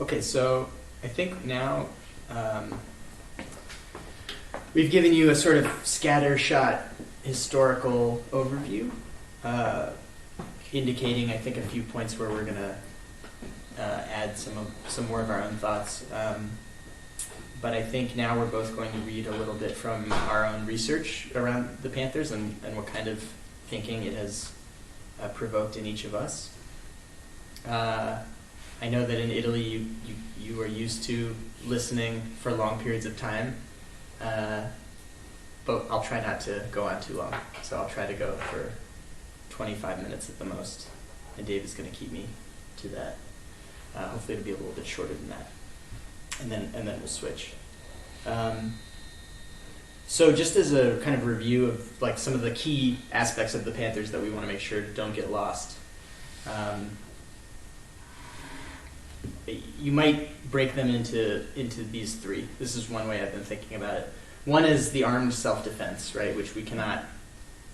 Okay, so I think now we've given you a sort of scattershot historical overview, indicating, I think, a few points where we're going to add some more of our own thoughts. But I think now we're both going to read a little bit from our own research around the Panthers and what kind of thinking it has provoked in each of us. I know that in Italy you are used to listening for long periods of time, but I'll try not to go on too long. So I'll try to go for 25 minutes at the most, and Dave is going to keep me to that. Hopefully it'll be a little bit shorter than that, and then we'll switch. So just as a kind of review of like some of the key aspects of the Panthers that we want to make sure don't get lost. You might break them into these three. This is one way I've been thinking about it. One is the armed self-defense, right, which we cannot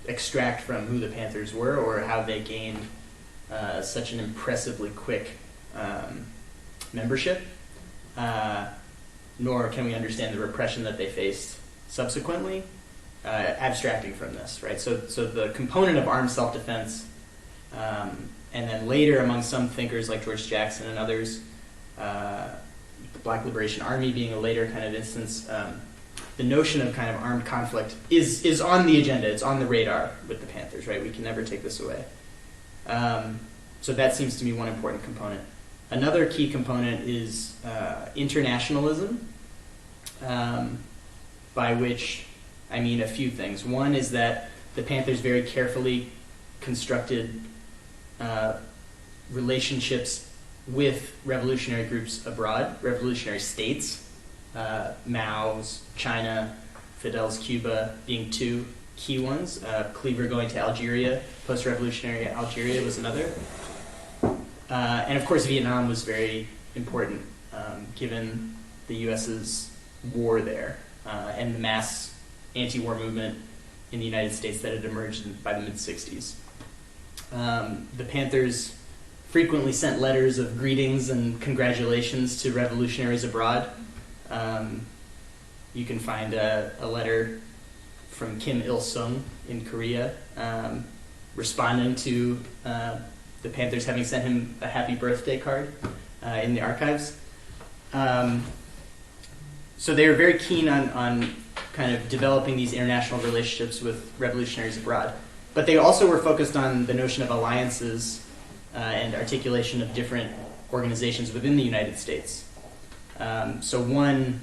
extract from who the Panthers were or how they gained such an impressively quick membership, nor can we understand the repression that they faced subsequently, abstracting from this, right? So the component of armed self-defense, and then later among some thinkers like George Jackson and others, the Black Liberation Army being a later kind of instance, the notion of kind of armed conflict is on the agenda. It's on the radar with the Panthers, right? We can never take this away. So that seems to me one important component. Another key component is internationalism, by which I mean a few things. One is that the Panthers very carefully constructed relationships with revolutionary groups abroad, revolutionary states, Mao's China, Fidel's Cuba being two key ones. Cleaver going to Algeria, post-revolutionary Algeria was another. And of course Vietnam was very important given the US's war there and the mass anti-war movement in the United States that had emerged by the mid-60s. The Panthers frequently sent letters of greetings and congratulations to revolutionaries abroad. You can find a letter from Kim Il-sung in Korea responding to the Panthers having sent him a happy birthday card in the archives. So they were very keen on kind of developing these international relationships with revolutionaries abroad. But they also were focused on the notion of alliances and articulation of different organizations within the United States. So one,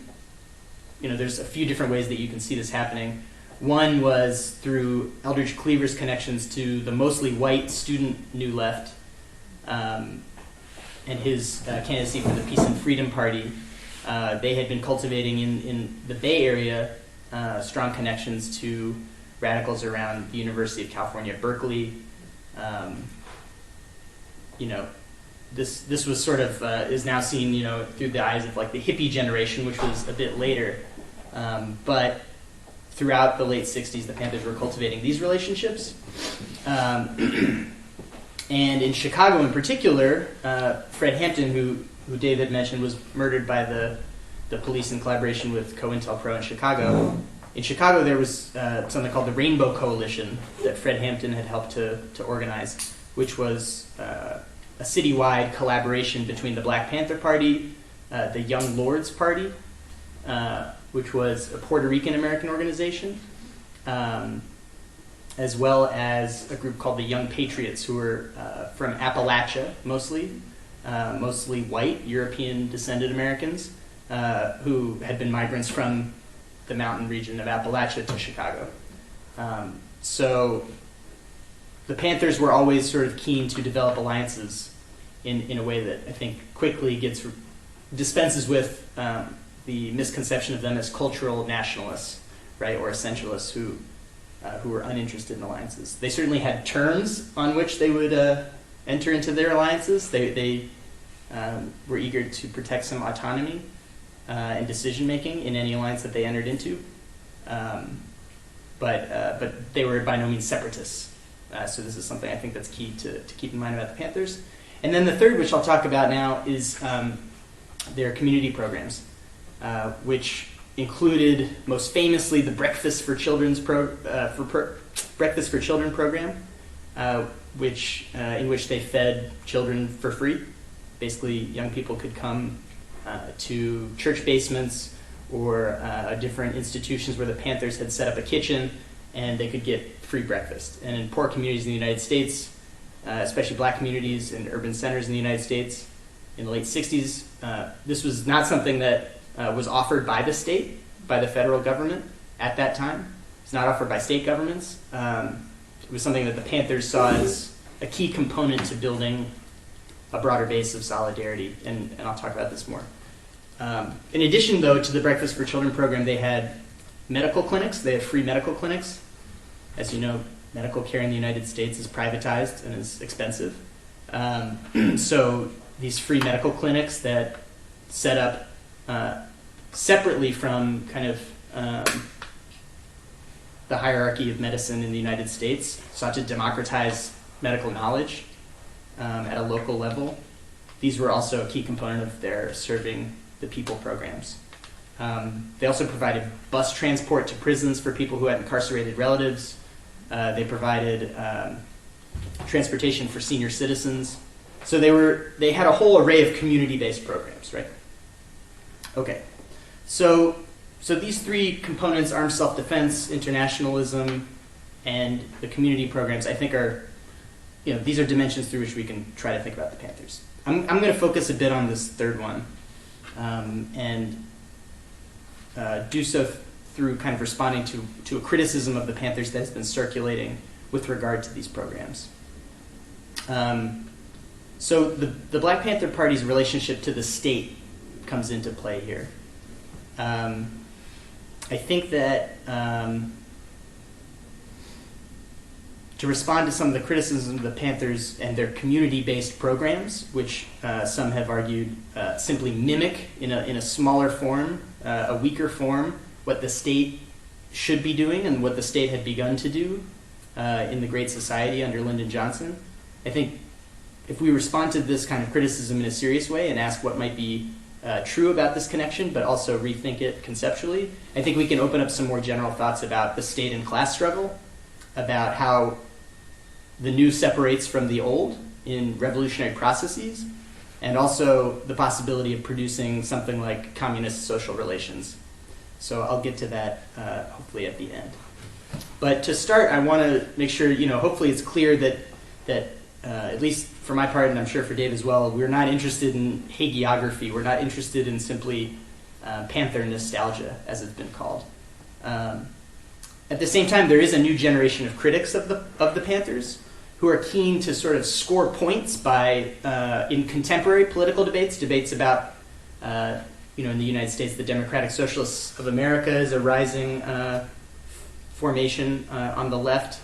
there's a few different ways that you can see this happening. One was through Eldridge Cleaver's connections to the mostly white student New Left and his candidacy for the Peace and Freedom Party. They had been cultivating in the Bay Area strong connections to radicals around the University of California, Berkeley. This was sort of is now seen, through the eyes of like the hippie generation, which was a bit later. But throughout the late 60s, the Panthers were cultivating these relationships. And in Chicago in particular, Fred Hampton, who Dave had mentioned, was murdered by the police in collaboration with COINTELPRO in Chicago. In Chicago, there was something called the Rainbow Coalition that Fred Hampton had helped to organize, which was a citywide collaboration between the Black Panther Party, the Young Lords Party, which was a Puerto Rican American organization, as well as a group called the Young Patriots, who were from Appalachia, mostly white, European-descended Americans, who had been migrants from the mountain region of Appalachia to Chicago. So the Panthers were always sort of keen to develop alliances in a way that I think quickly dispenses with the misconception of them as cultural nationalists, right, or essentialists who were uninterested in alliances. They certainly had terms on which they would enter into their alliances. They were eager to protect some autonomy and decision-making in any alliance that they entered into. But they were by no means separatists. So this is something I think that's key to keep in mind about the Panthers. And then the third, which I'll talk about now, is their community programs, which included most famously the Breakfast for Children program, in which they fed children for free. Basically, young people could come to church basements or different institutions where the Panthers had set up a kitchen, and they could get free breakfast. And in poor communities in the United States, especially black communities and urban centers in the United States, in the late 60s, this was not something that was offered by the state, by the federal government at that time. It's not offered by state governments. It was something that the Panthers saw as a key component to building a broader base of solidarity, and I'll talk about this more. In addition, though, to the Breakfast for Children program, they had medical clinics. They had free medical clinics. As you know, medical care in the United States is privatized and is expensive. So these free medical clinics that set up separately from kind of the hierarchy of medicine in the United States, sought to democratize medical knowledge at a local level. These were also a key component of their serving the people programs. They also provided bus transport to prisons for people who had incarcerated relatives. They provided transportation for senior citizens. So they had a whole array of community-based programs, right? Okay, so these three components, armed self-defense, internationalism, and the community programs, I think these are dimensions through which we can try to think about the Panthers. I'm going to focus a bit on this third one, and do so through kind of responding to a criticism of the Panthers that has been circulating with regard to these programs. So the Black Panther Party's relationship to the state comes into play here. I think that to respond to some of the criticism of the Panthers and their community-based programs, which some have argued simply mimic in a smaller form, a weaker form, what the state should be doing and what the state had begun to do in the Great Society under Lyndon Johnson. I think if we respond to this kind of criticism in a serious way and ask what might be true about this connection, but also rethink it conceptually, I think we can open up some more general thoughts about the state and class struggle, about how the new separates from the old in revolutionary processes, and also the possibility of producing something like communist social relations. So I'll get to that hopefully at the end. But to start, I want to make sure, hopefully it's clear that at least for my part, and I'm sure for Dave as well, we're not interested in hagiography. We're not interested in simply Panther nostalgia, as it's been called. At the same time, there is a new generation of critics of the Panthers who are keen to sort of score points by, in contemporary political debates about, in the United States, the Democratic Socialists of America is a rising formation on the left.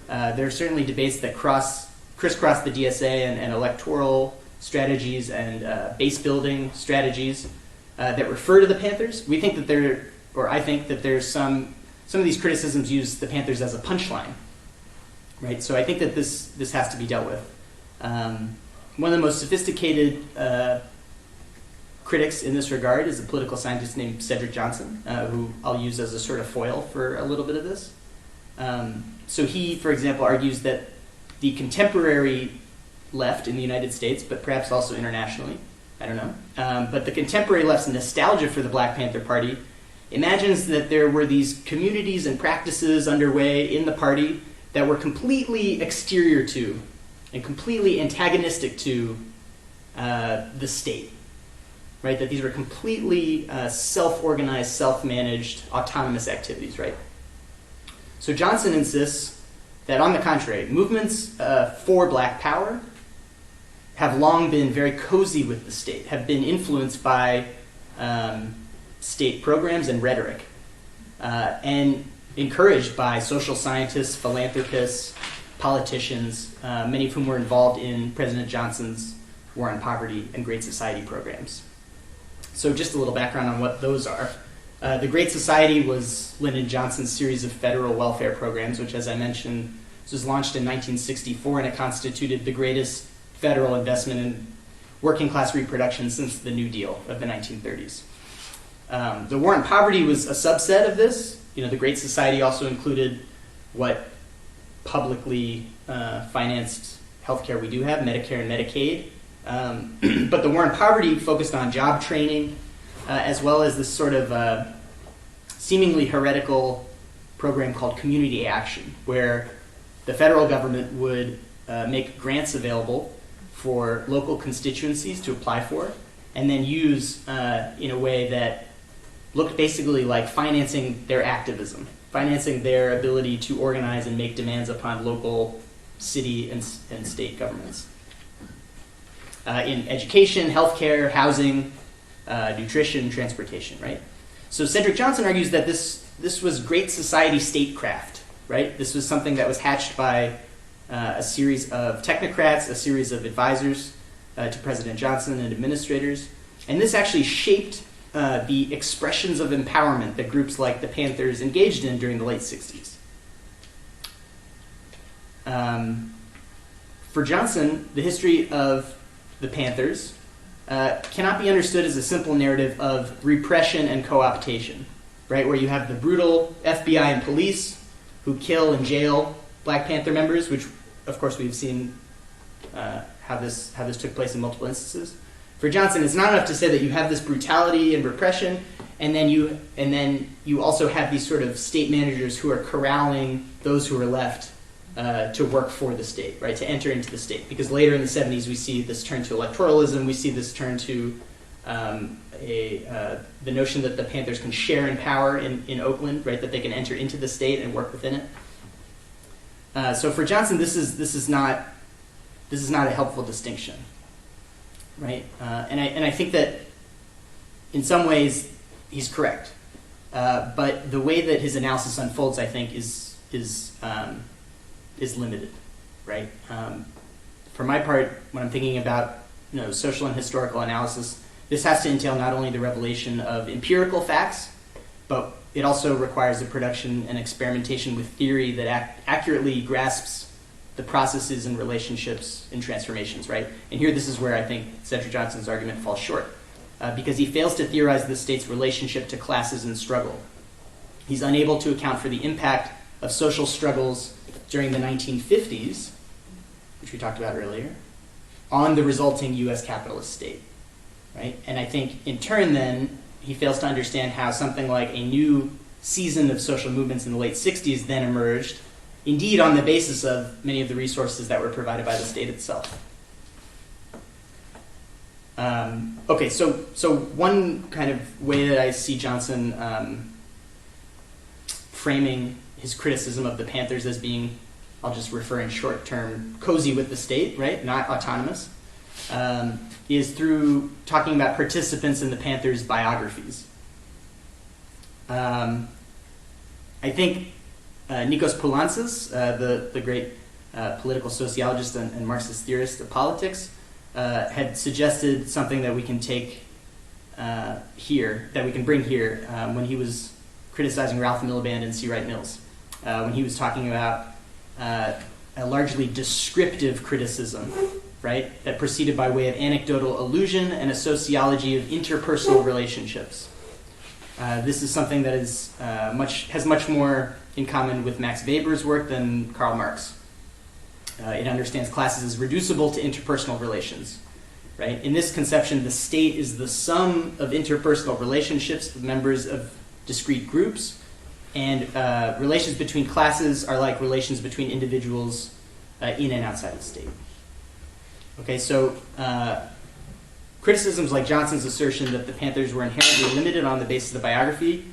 There are certainly debates that crisscross the DSA and electoral strategies and base building strategies that refer to the Panthers. We think that I think that there's some of these criticisms use the Panthers as a punchline, right? So I think that this has to be dealt with. One of the most sophisticated critics in this regard is a political scientist named Cedric Johnson, who I'll use as a sort of foil for a little bit of this. So he, for example, argues that the contemporary left in the United States, but perhaps also internationally, I don't know, but the contemporary left's nostalgia for the Black Panther Party imagines that there were these communities and practices underway in the party that were completely exterior to and completely antagonistic to the state, right? That these were completely self-organized, self-managed, autonomous activities, right? So Johnson insists that, on the contrary, movements for Black power have long been very cozy with the state, have been influenced by state programs and rhetoric, and encouraged by social scientists, philanthropists, politicians, many of whom were involved in President Johnson's War on Poverty and Great Society programs. So just a little background on what those are. The Great Society was Lyndon Johnson's series of federal welfare programs, which, as I mentioned, was launched in 1964, and it constituted the greatest federal investment working class reproduction since the New Deal of the 1930s. The war on poverty was a subset of this. The Great Society also included what publicly financed healthcare we do have, Medicare and Medicaid. But the war on poverty focused on job training, as well as this sort of seemingly heretical program called community action, where the federal government would make grants available for local constituencies to apply for, and then use in a way that looked basically like financing their activism, financing their ability to organize and make demands upon local city and state governments. In education, healthcare, housing, nutrition, transportation, right? So Cedric Johnson argues that this was great society statecraft, right? This was something that was hatched by a series of technocrats, a series of advisors to President Johnson and administrators. And this actually shaped the expressions of empowerment that groups like the Panthers engaged in during the late 60s. For Johnson, the history of the Panthers cannot be understood as a simple narrative of repression and co-optation, right? Where you have the brutal FBI and police who kill and jail Black Panther members, which, of course, we've seen how this took place in multiple instances. For Johnson, it's not enough to say that you have this brutality and repression, and then you also have these sort of state managers who are corralling those who are left to work for the state, right? To enter into the state. Because later in the 70s, we see this turn to electoralism. We see this turn to the notion that the Panthers can share in power in Oakland, right? That they can enter into the state and work within it. So for Johnson, this is not a helpful distinction, right? And I think that in some ways he's correct, but the way that his analysis unfolds, I think, is limited, right? For my part, when I'm thinking about social and historical analysis, this has to entail not only the revelation of empirical facts, but it also requires the production and experimentation with theory that accurately grasps the processes and relationships and transformations, right? And here, this is where I think Cedric Johnson's argument falls short, because he fails to theorize the state's relationship to classes and struggle. He's unable to account for the impact of social struggles during the 1950s, which we talked about earlier, on the resulting U.S. capitalist state, right? And I think, in turn, then, he fails to understand how something like a new season of social movements in the late 60s then emerged, indeed on the basis of many of the resources that were provided by the state itself. Okay, so one kind of way that I see Johnson framing his criticism of the Panthers as being, I'll just refer in short term, cozy with the state, right, not autonomous, is through talking about participants in the Panthers' biographies. I think Nikos Poulantzas, the great political sociologist and Marxist theorist of politics, had suggested something that we can take here, that we can bring here, when he was criticizing Ralph Miliband and C. Wright Mills, when he was talking about a largely descriptive criticism, right, that proceeded by way of anecdotal allusion and a sociology of interpersonal relationships. This is something that is has much more in common with Max Weber's work than Karl Marx. It understands classes as reducible to interpersonal relations, right? In this conception, the state is the sum of interpersonal relationships of members of discrete groups, and relations between classes are like relations between individuals in and outside the state. Okay, so criticisms like Johnson's assertion that the Panthers were inherently limited on the basis of the biography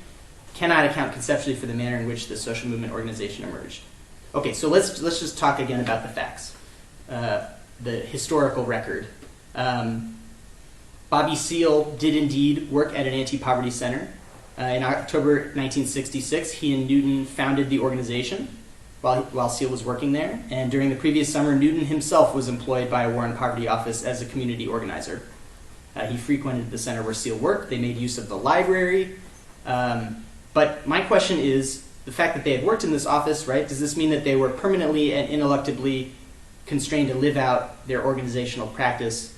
cannot account conceptually for the manner in which the social movement organization emerged. Okay, so let's just talk again about the facts, the historical record. Bobby Seale did indeed work at an anti-poverty center. In October 1966, he and Newton founded the organization while Seale was working there. And during the previous summer, Newton himself was employed by a War on Poverty office as a community organizer. He frequented the center where Seale worked. They made use of the library. But my question is, the fact that they had worked in this office, right, does this mean that they were permanently and ineluctably constrained to live out their organizational practice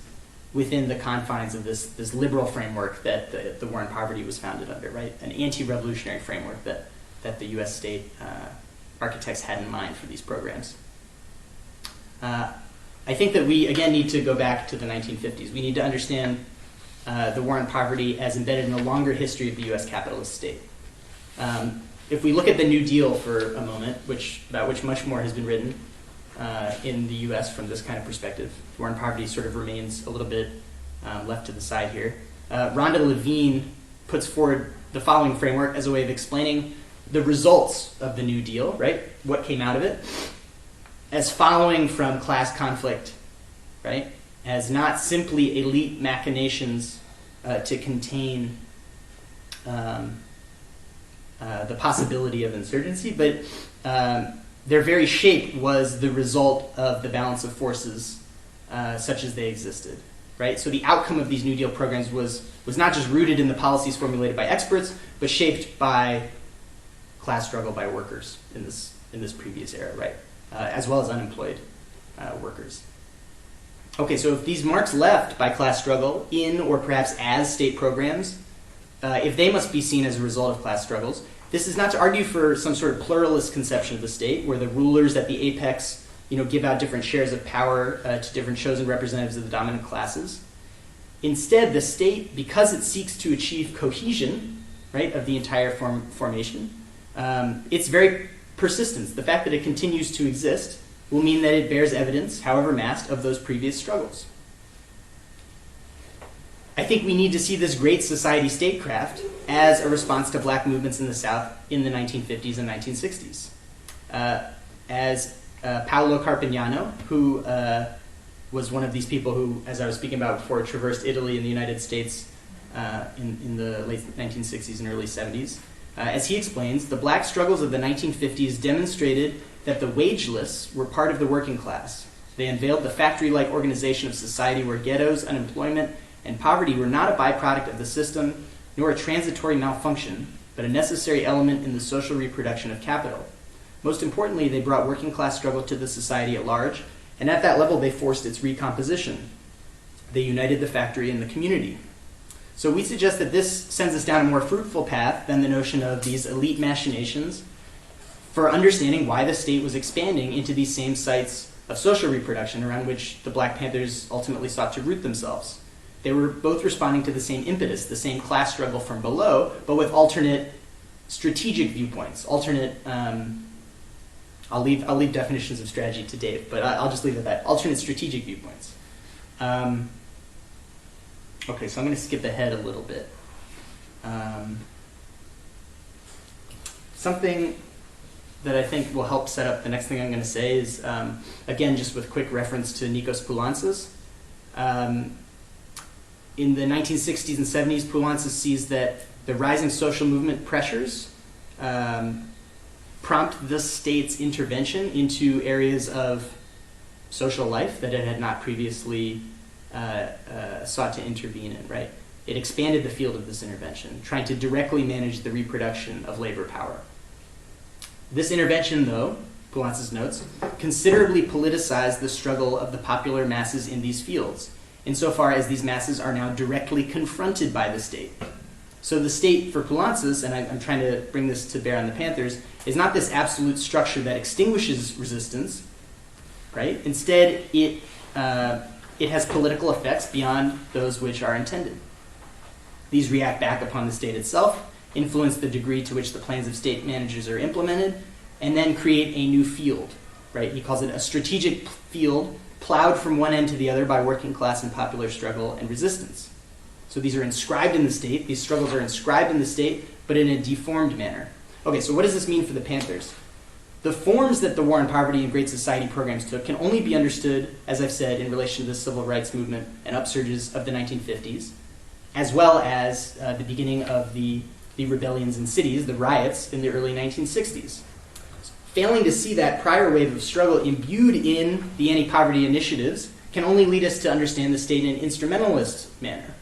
within the confines of this liberal framework that the War on Poverty was founded under, right? An anti-revolutionary framework that the U.S. state architects had in mind for these programs. I think that we, again, need to go back to the 1950s. We need to understand the War on Poverty as embedded in a longer history of the U.S. capitalist state. If we look at the New Deal for a moment, about which much more has been written in the U.S. from this kind of perspective, War on Poverty sort of remains a little bit left to the side here. Rhonda Levine puts forward the following framework as a way of explaining the results of the New Deal, right? What came out of it, as following from class conflict, right? As not simply elite machinations to contain the possibility of insurgency, but their very shape was the result of the balance of forces such as they existed, right? So the outcome of these New Deal programs was not just rooted in the policies formulated by experts, but shaped by class struggle by workers in this previous era, right? As well as unemployed workers. Okay, so if these marks left by class struggle in or perhaps as state programs, if they must be seen as a result of class struggles, this is not to argue for some sort of pluralist conception of the state, where the rulers at the apex, give out different shares of power to different chosen representatives of the dominant classes. Instead, the state, because it seeks to achieve cohesion, right, of the entire formation, its very persistence, the fact that it continues to exist, will mean that it bears evidence, however masked, of those previous struggles. I think we need to see this great society statecraft as a response to black movements in the South in the 1950s and 1960s. As Paolo Carpignano, who was one of these people who, as I was speaking about before, traversed Italy and the United States in the late 1960s and early 70s, as he explains, the black struggles of the 1950s demonstrated that the wageless were part of the working class. They unveiled the factory-like organization of society where ghettos, unemployment, and poverty were not a byproduct of the system, nor a transitory malfunction, but a necessary element in the social reproduction of capital. Most importantly, they brought working class struggle to the society at large, and at that level they forced its recomposition. They united the factory and the community. So we suggest that this sends us down a more fruitful path than the notion of these elite machinations for understanding why the state was expanding into these same sites of social reproduction around which the Black Panthers ultimately sought to root themselves. They were both responding to the same impetus, the same class struggle from below, but with alternate strategic viewpoints, alternate, I'll leave definitions of strategy to Dave, but I'll just leave it at that, alternate strategic viewpoints. Okay, so I'm going to skip ahead a little bit. Something that I think will help set up the next thing I'm going to say is, again, just with quick reference to Nikos Poulantzas. In the 1960s and 70s, Poulantzas sees that the rising social movement pressures prompt the state's intervention into areas of social life that it had not previously sought to intervene in, right? It expanded the field of this intervention, trying to directly manage the reproduction of labor power. This intervention, though, Poulantzas notes, considerably politicized the struggle of the popular masses in these fields, insofar as these masses are now directly confronted by the state. So the state, for Poulantzas, and I'm trying to bring this to bear on the Panthers, is not this absolute structure that extinguishes resistance, right? Instead, it has political effects beyond those which are intended. These react back upon the state itself, influence the degree to which the plans of state managers are implemented, and then create a new field, right? He calls it a strategic field plowed from one end to the other by working class and popular struggle and resistance. So these are inscribed in the state, these struggles are inscribed in the state, but in a deformed manner. Okay, so what does this mean for the Panthers? The forms that the War on Poverty and Great Society programs took can only be understood, as I've said, in relation to the civil rights movement and upsurges of the 1950s, as well as the beginning of the rebellions in cities, the riots in the early 1960s. Failing to see that prior wave of struggle imbued in the anti-poverty initiatives can only lead us to understand the state in an instrumentalist manner,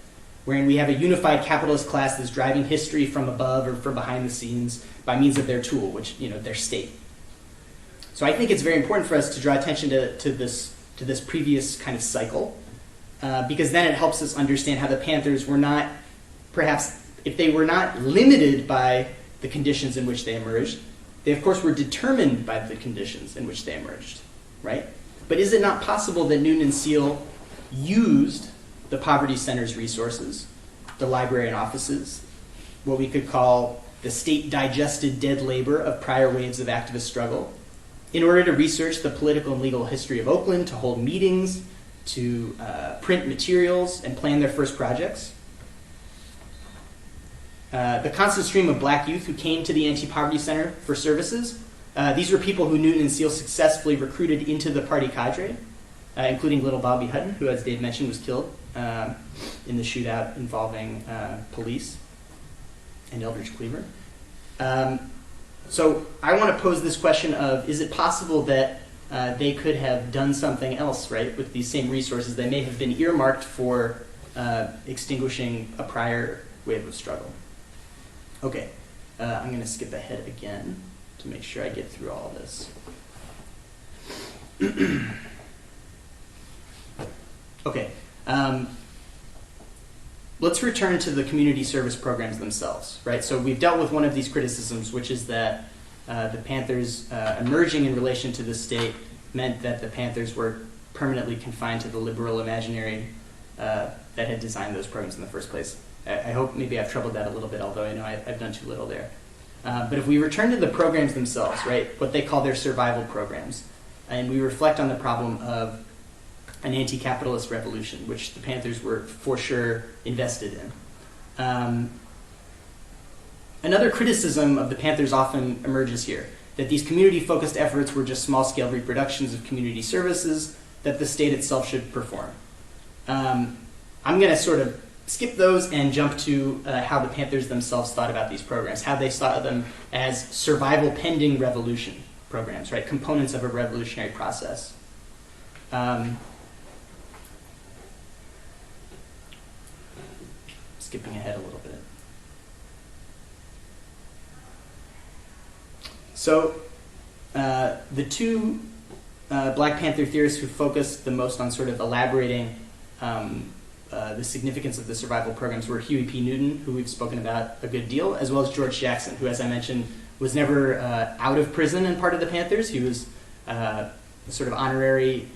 wherein we have a unified capitalist class that's driving history from above or from behind the scenes by means of their tool, which, their state. So I think it's very important for us to draw attention to this previous kind of cycle because then it helps us understand how the Panthers were not, perhaps, if they were not limited by the conditions in which they emerged, they of course were determined by the conditions in which they emerged, right? But is it not possible that Newton and Seal used the poverty center's resources, the library and offices, what we could call the state-digested dead labor of prior waves of activist struggle, in order to research the political and legal history of Oakland, to hold meetings, to print materials, and plan their first projects? The constant stream of black youth who came to the Anti-Poverty Center for services, these were people who Newton and Seal successfully recruited into the party cadre, including little Bobby Hutton, who, as Dave mentioned, was killed in the shootout involving police, and Eldridge Cleaver. So I want to pose this question of, is it possible that they could have done something else, right, with these same resources that may have been earmarked for extinguishing a prior wave of struggle? Okay, I'm going to skip ahead again to make sure I get through all this. Okay, let's return to the community service programs themselves, right? So we've dealt with one of these criticisms, which is that the Panthers emerging in relation to the state meant that the Panthers were permanently confined to the liberal imaginary that had designed those programs in the first place. I hope maybe I've troubled that a little bit, although I know I've done too little there. But if we return to the programs themselves, right, what they call their survival programs, and we reflect on the problem of an anti-capitalist revolution, which the Panthers were for sure invested in. Another criticism of the Panthers often emerges here, that these community-focused efforts were just small-scale reproductions of community services that the state itself should perform. I'm going to sort of skip those and jump to how the Panthers themselves thought about these programs, how they saw them as survival pending revolution programs, right? Components of a revolutionary process. Skipping ahead a little bit. So the two Black Panther theorists who focused the most on sort of elaborating the significance of the survival programs were Huey P. Newton, who we've spoken about a good deal, as well as George Jackson, who, as I mentioned, was never out of prison and part of the Panthers. He was a sort of honorary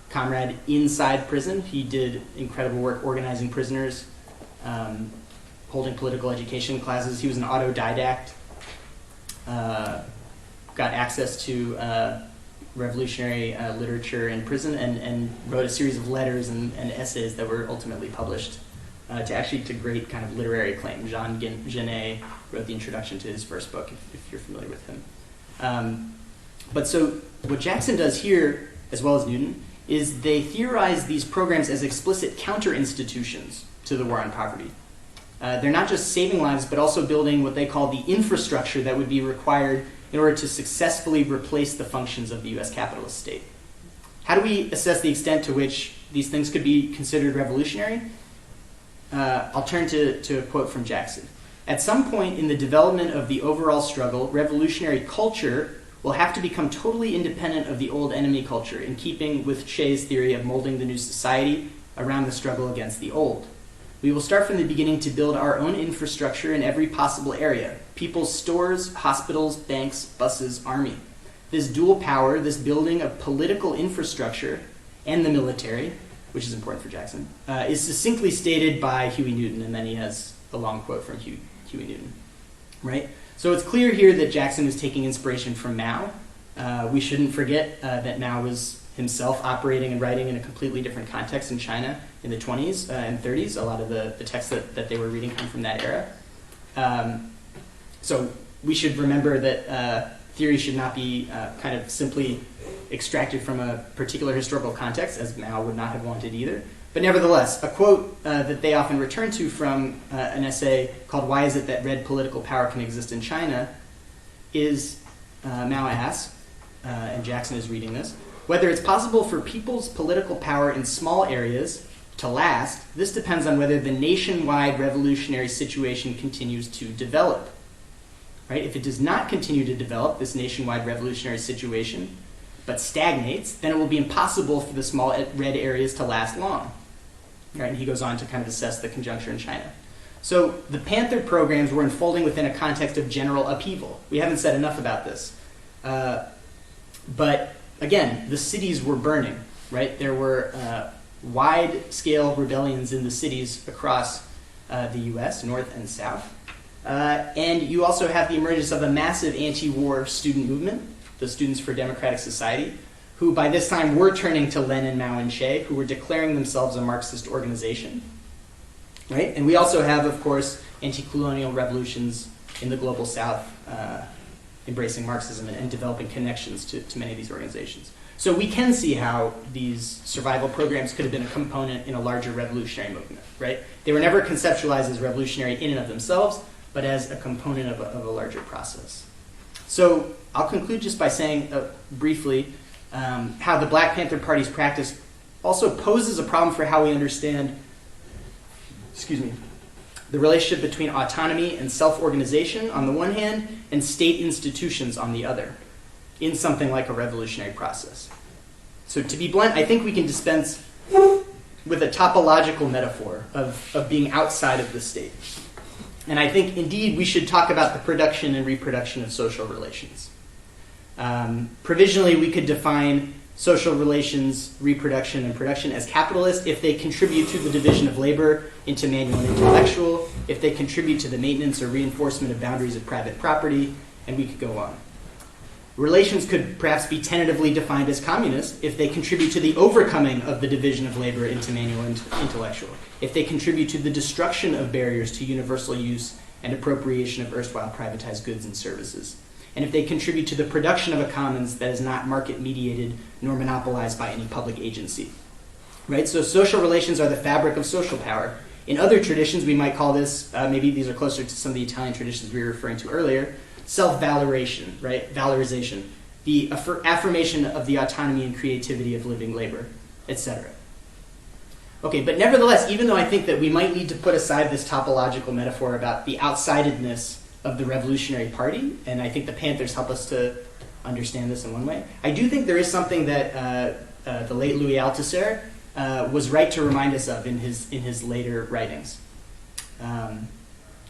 comrade inside prison. He did incredible work organizing prisoners, holding political education classes. He was an autodidact, got access to revolutionary literature in prison, and wrote a series of letters and essays that were ultimately published to great kind of literary acclaim. Jean Genet wrote the introduction to his first book, if you're familiar with him. But so what Jackson does here, as well as Newton, is they theorize these programs as explicit counter-institutions to the war on poverty. They're not just saving lives, but also building what they call the infrastructure that would be required in order to successfully replace the functions of the U.S. capitalist state. How do we assess the extent to which these things could be considered revolutionary? I'll turn to a quote from Jackson. At some point in the development of the overall struggle, revolutionary culture will have to become totally independent of the old enemy culture, in keeping with Shea's theory of molding the new society around the struggle against the old. We will start from the beginning to build our own infrastructure in every possible area: people's stores, hospitals, banks, buses, army. This dual power, this building of political infrastructure and the military, which is important for Jackson, is succinctly stated by Huey Newton, and then he has a long quote from Huey Newton, right? So it's clear here that Jackson is taking inspiration from Mao. We shouldn't forget that Mao was himself operating and writing in a completely different context in China in the 20s and 30s. A lot of the texts that they were reading come from that era. So we should remember that theory should not be kind of simply extracted from a particular historical context, as Mao would not have wanted either. But nevertheless, a quote that they often return to from an essay called "Why is it that red political power can exist in China?" is, Mao asks, and Jackson is reading this, whether it's possible for people's political power in small areas to last, this depends on whether the nationwide revolutionary situation continues to develop. Right? If it does not continue to develop, this nationwide revolutionary situation, but stagnates, then it will be impossible for the small red areas to last long. Right? And he goes on to kind of assess the conjuncture in China. So the Panther programs were unfolding within a context of general upheaval. We haven't said enough about this. But again, the cities were burning, right? There were wide-scale rebellions in the cities across the U.S., north and south. And you also have the emergence of a massive anti-war student movement, the Students for Democratic Society, who by this time were turning to Lenin, Mao, and Che, who were declaring themselves a Marxist organization. Right? And we also have, of course, anti-colonial revolutions in the global south embracing Marxism and developing connections to many of these organizations. So we can see how these survival programs could have been a component in a larger revolutionary movement, right? They were never conceptualized as revolutionary in and of themselves, but as a component of a larger process. So I'll conclude just by saying briefly how the Black Panther Party's practice also poses a problem for how we understand the relationship between autonomy and self-organization on the one hand, and state institutions on the other, in something like a revolutionary process. So to be blunt, I think we can dispense with a topological metaphor of being outside of the state. And I think, indeed, we should talk about the production and reproduction of social relations. Provisionally, we could define social relations, reproduction, and production as capitalist if they contribute to the division of labor into manual and intellectual, if they contribute to the maintenance or reinforcement of boundaries of private property, and we could go on. Relations could perhaps be tentatively defined as communist if they contribute to the overcoming of the division of labor into manual and intellectual, if they contribute to the destruction of barriers to universal use and appropriation of erstwhile privatized goods and services, and if they contribute to the production of a commons that is not market-mediated nor monopolized by any public agency. Right? So social relations are the fabric of social power. In other traditions, we might call this, maybe these are closer to some of the Italian traditions we were referring to earlier, self-valorization, right? Valorization, the affirmation of the autonomy and creativity of living labor, etc. Okay, but nevertheless, even though I think that we might need to put aside this topological metaphor about the outsidedness of the Revolutionary Party, and I think the Panthers help us to understand this in one way, I do think there is something that the late Louis Althusser was right to remind us of in his later writings.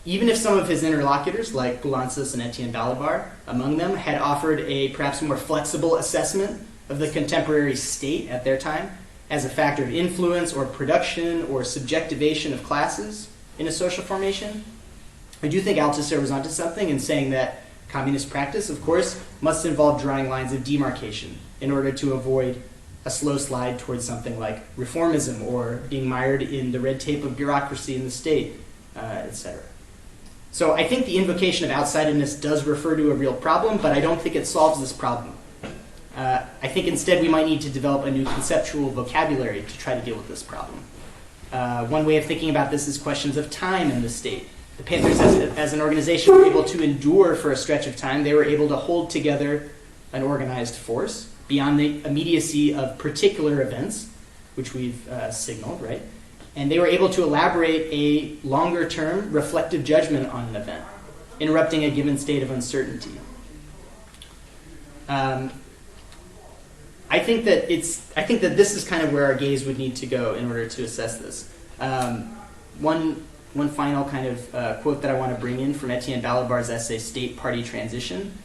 Even if some of his interlocutors, like Poulantzas and Etienne Balibar, among them, had offered a perhaps more flexible assessment of the contemporary state at their time as a factor of influence or production or subjectivation of classes in a social formation, I do think Althusser was onto something in saying that communist practice, of course, must involve drawing lines of demarcation in order to avoid a slow slide towards something like reformism or being mired in the red tape of bureaucracy in the state, etc. So I think the invocation of outsidedness does refer to a real problem, but I don't think it solves this problem. I think instead we might need to develop a new conceptual vocabulary to try to deal with this problem. One way of thinking about this is questions of time in the state. The Panthers, as an organization, were able to endure for a stretch of time. They were able to hold together an organized force beyond the immediacy of particular events, which we've signaled, right? And they were able to elaborate a longer-term reflective judgment on an event, interrupting a given state of uncertainty. I think that this is kind of where our gaze would need to go in order to assess this. One final kind of quote that I want to bring in from Etienne Balibar's essay, State Party Transition,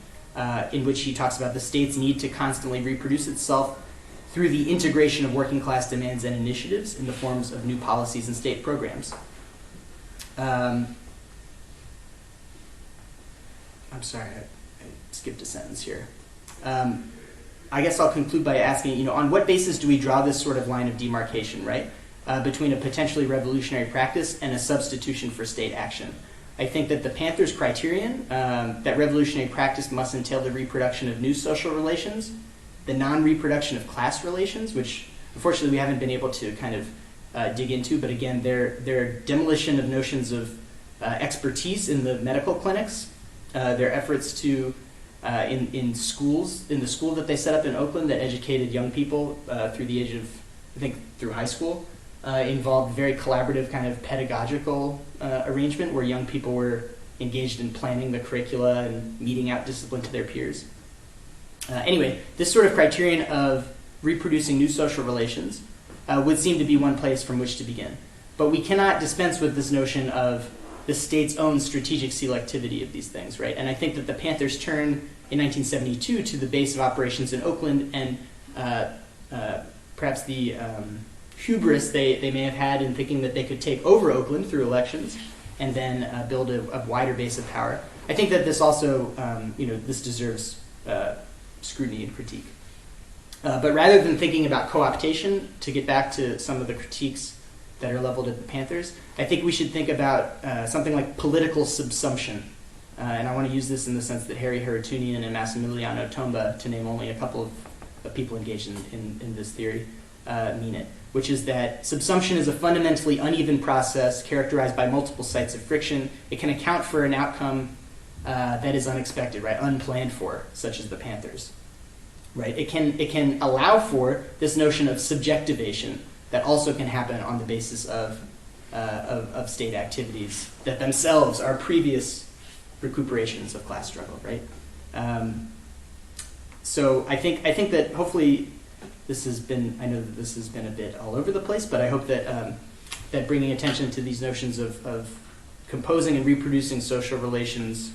in which he talks about the state's need to constantly reproduce itself through the integration of working class demands and initiatives in the forms of new policies and state programs. I'm sorry, I skipped a sentence here. I guess I'll conclude by asking, on what basis do we draw this sort of line of demarcation, right? Between a potentially revolutionary practice and a substitution for state action. I think that the Panthers' criterion, that revolutionary practice must entail the reproduction of new social relations, the non-reproduction of class relations, which unfortunately we haven't been able to kind of dig into, but again, their demolition of notions of expertise in the medical clinics, their efforts to, in schools, in the school that they set up in Oakland that educated young people through the age of, I think, through high school, involved very collaborative kind of pedagogical arrangement where young people were engaged in planning the curricula and meting out discipline to their peers. Anyway, this sort of criterion of reproducing new social relations would seem to be one place from which to begin. But we cannot dispense with this notion of the state's own strategic selectivity of these things, right? And I think that the Panthers turn in 1972 to the base of operations in Oakland, and perhaps the hubris they may have had in thinking that they could take over Oakland through elections and then build a wider base of power. I think that this also, this deserves scrutiny and critique. But rather than thinking about co-optation, to get back to some of the critiques that are leveled at the Panthers, I think we should think about something like political subsumption. And I want to use this in the sense that Harry Harutunian and Massimiliano Tomba, to name only a couple of people engaged in this theory, mean it, which is that subsumption is a fundamentally uneven process characterized by multiple sites of friction. It can account for an outcome that is unexpected, right, unplanned for, such as the Panthers. Right? It can allow for this notion of subjectivation that also can happen on the basis of state activities that themselves are previous recuperations of class struggle, right? So I think that hopefully this has been, I know that this has been a bit all over the place, but I hope that that bringing attention to these notions of composing and reproducing social relations,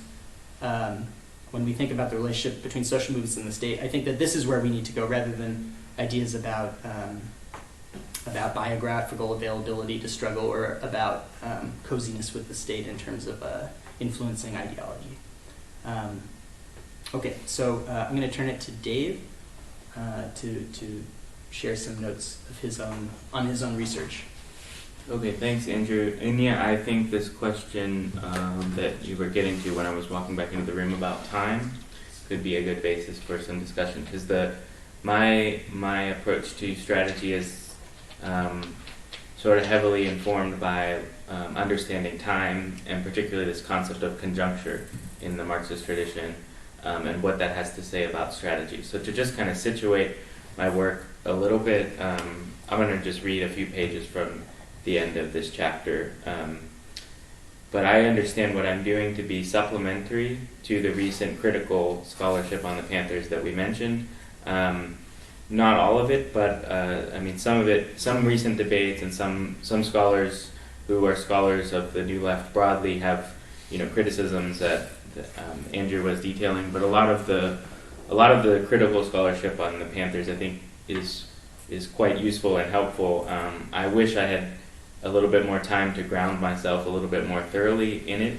when we think about the relationship between social movements and the state, I think that this is where we need to go rather than ideas about biographical availability to struggle or about coziness with the state in terms of influencing ideology. Okay, so I'm going to turn it to Dave to share some notes of his own research. Okay, thanks, Andrew. And yeah, I think this question that you were getting to when I was walking back into the room about time could be a good basis for some discussion, because my approach to strategy is sort of heavily informed by understanding time, and particularly this concept of conjuncture in the Marxist tradition, and what that has to say about strategy. So to just kind of situate my work a little bit, I'm going to just read a few pages from the end of this chapter. But I understand what I'm doing to be supplementary to the recent critical scholarship on the Panthers that we mentioned. Not all of it, but I mean some of it, some recent debates and some scholars who are scholars of the New Left broadly have, criticisms that Andrew was detailing. But a lot of the critical scholarship on the Panthers, I think, is quite useful and helpful. I wish I had a little bit more time to ground myself a little bit more thoroughly in it.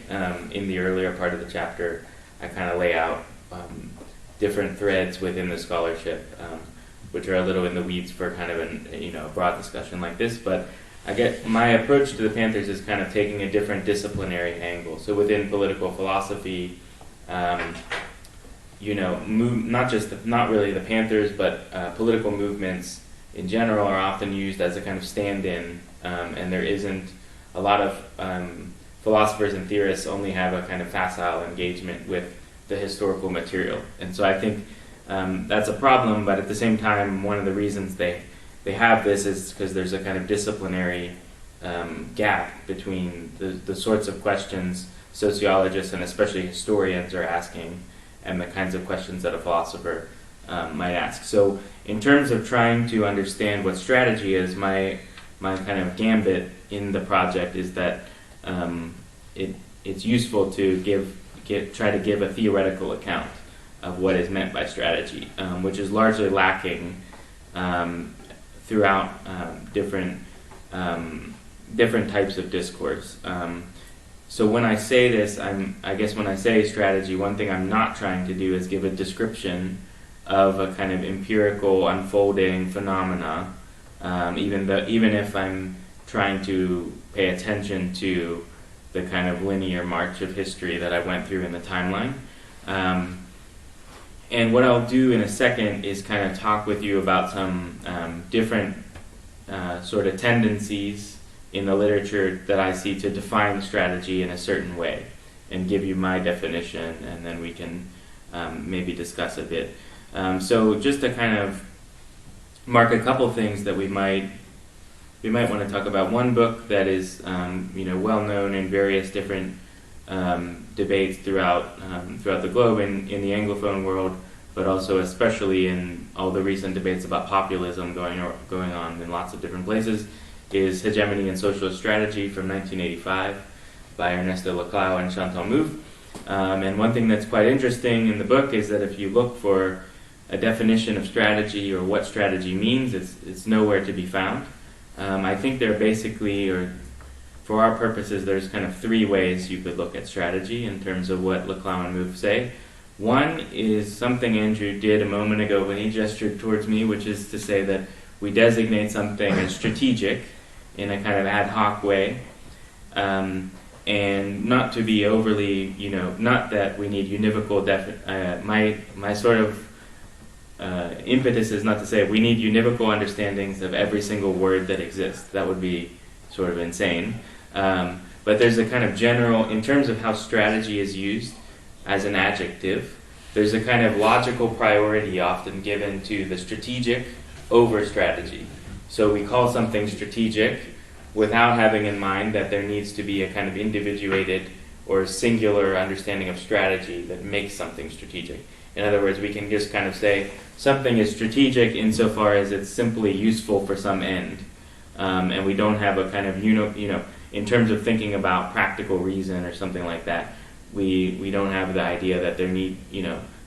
In the earlier part of the chapter, I kind of lay out different threads within the scholarship, which are a little in the weeds for kind of a broad discussion like this. But I get my approach to the Panthers is kind of taking a different disciplinary angle. So within political philosophy, not really the Panthers, but political movements in general are often used as a kind of stand-in, and there isn't a lot of philosophers and theorists only have a kind of facile engagement with the historical material. And so I think that's a problem, but at the same time, one of the reasons they have this is because there's a kind of disciplinary gap between the sorts of questions sociologists and especially historians are asking and the kinds of questions that a philosopher might ask. So in terms of trying to understand what strategy is, my kind of gambit in the project is that it's useful to try to give a theoretical account of what is meant by strategy, which is largely lacking throughout different types of discourse. So when I say this, I guess when I say strategy, one thing I'm not trying to do is give a description of a kind of empirical unfolding phenomena, even if I'm trying to pay attention to the kind of linear march of history that I went through in the timeline. And what I'll do in a second is kind of talk with you about some different sort of tendencies in the literature that I see to define strategy in a certain way, and give you my definition, and then we can maybe discuss a bit. So just to kind of mark a couple things that we might want to talk about. One book that is well known in various different debates throughout the globe in the Anglophone world, but also especially in all the recent debates about populism going on in lots of different places, is Hegemony and Socialist Strategy from 1985 by Ernesto Laclau and Chantal Mouffe. And one thing that's quite interesting in the book is that if you look for a definition of strategy or what strategy means, it's nowhere to be found. I think there basically, or for our purposes, there's kind of three ways you could look at strategy in terms of what Laclau and Mouffe say. One is something Andrew did a moment ago when he gestured towards me, which is to say that we designate something as strategic in a kind of ad hoc way, and not to be overly, not that we need univocal my sort of impetus is not to say we need univocal understandings of every single word that exists. That would be sort of insane. But there's a kind of general, in terms of how strategy is used as an adjective, there's a kind of logical priority often given to the strategic over strategy. So we call something strategic without having in mind that there needs to be a kind of individuated or singular understanding of strategy that makes something strategic. In other words, we can just kind of say something is strategic insofar as it's simply useful for some end. And we don't have a kind of, in terms of thinking about practical reason or something like that, we don't have the idea that there need,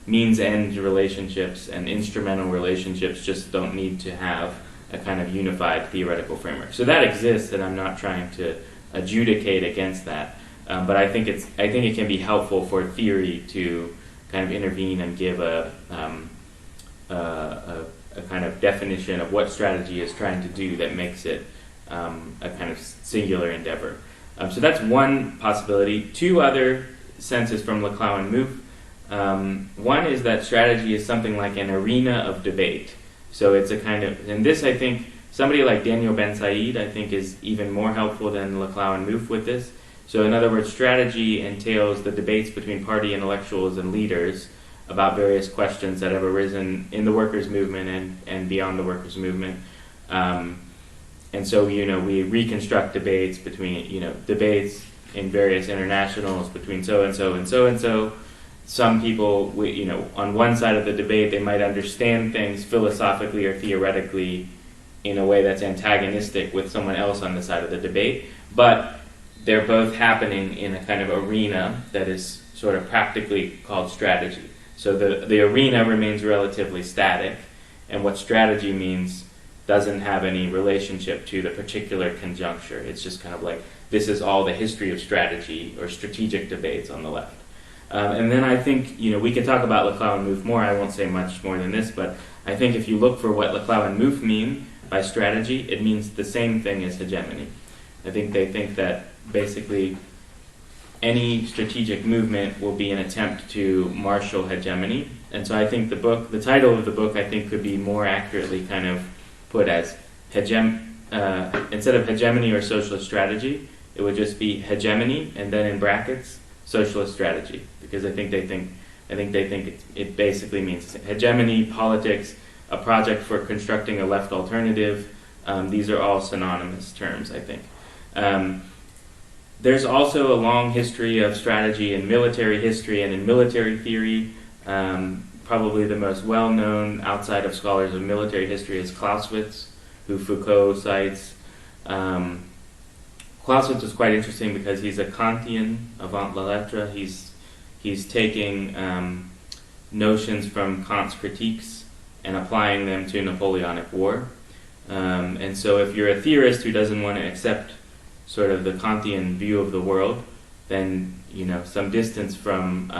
means-end relationships and instrumental relationships just don't need to have a kind of unified theoretical framework. So that exists, and I'm not trying to adjudicate against that. But I think it can be helpful for theory to kind of intervene and give a kind of definition of what strategy is trying to do that makes it a kind of singular endeavor. So that's one possibility. Two other senses from Laclau and Mouffe. One is that strategy is something like an arena of debate. So it's a kind of, and this I think, somebody like Daniel Ben Said I think is even more helpful than Laclau and Mouffe with this. So in other words, strategy entails the debates between party intellectuals and leaders about various questions that have arisen in the workers' movement and beyond the workers' movement. And so, we reconstruct debates between, debates in various internationals between so-and-so and so-and-so. Some people, on one side of the debate, they might understand things philosophically or theoretically in a way that's antagonistic with someone else on the side of the debate, but they're both happening in a kind of arena that is sort of practically called strategy. So the arena remains relatively static, and what strategy means doesn't have any relationship to the particular conjuncture. It's just kind of like, this is all the history of strategy or strategic debates on the left. And then I think, we could talk about Laclau and Mouffe more. I won't say much more than this, but I think if you look for what Laclau and Mouffe mean by strategy, it means the same thing as hegemony. I think they think that basically any strategic movement will be an attempt to marshal hegemony. And so I think the title of the book, I think, could be more accurately kind of put as instead of hegemony or socialist strategy, it would just be hegemony, and then in brackets, socialist strategy, because I think they think it basically means hegemony, politics, a project for constructing a left alternative. These are all synonymous terms, I think. There's also a long history of strategy in military history and in military theory. Probably the most well-known outside of scholars of military history is Clausewitz, who Foucault cites. Clausewitz is quite interesting because he's a Kantian avant la lettre. He's taking notions from Kant's critiques and applying them to Napoleonic War. And so if you're a theorist who doesn't want to accept sort of the Kantian view of the world, then some distance from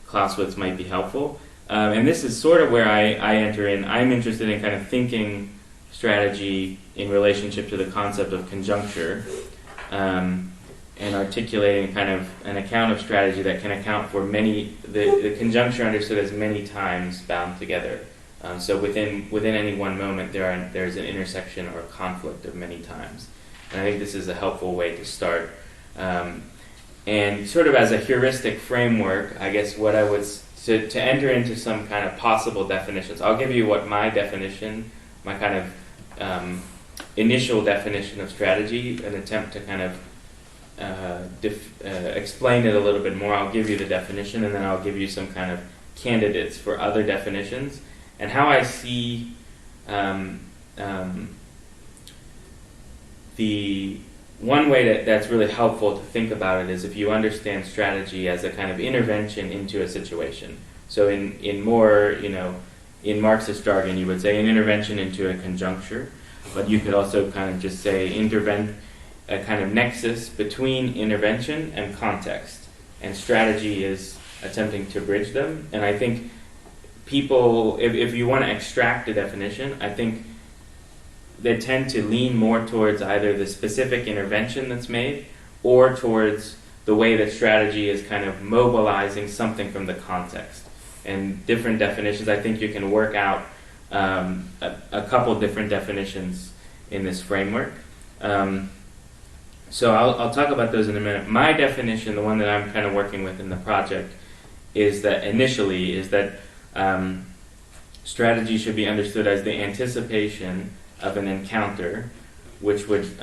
Clausewitz might be helpful. And this is sort of where I enter in. I'm interested in kind of thinking strategy in relationship to the concept of conjuncture, and articulating kind of an account of strategy that can account for the conjuncture understood as many times bound together. So within any one moment, there's an intersection or a conflict of many times. And I think this is a helpful way to start. And sort of as a heuristic framework, I guess what I would, to enter into some kind of possible definitions, I'll give you what my definition, my kind of initial definition of strategy, an attempt to kind of explain it a little bit more. I'll give you the definition, and then I'll give you some kind of candidates for other definitions, and how I see the one way that's really helpful to think about it is if you understand strategy as a kind of intervention into a situation. So in more, in Marxist jargon, you would say an intervention into a conjuncture, but you could also kind of just say a kind of nexus between intervention and context. And strategy is attempting to bridge them. And I think people, if you want to extract a definition, I think they tend to lean more towards either the specific intervention that's made or towards the way that strategy is kind of mobilizing something from the context. And different definitions, I think you can work out a couple different definitions in this framework. So I'll talk about those in a minute. My definition, the one that I'm kind of working with in the project, is that strategy should be understood as the anticipation of an encounter which would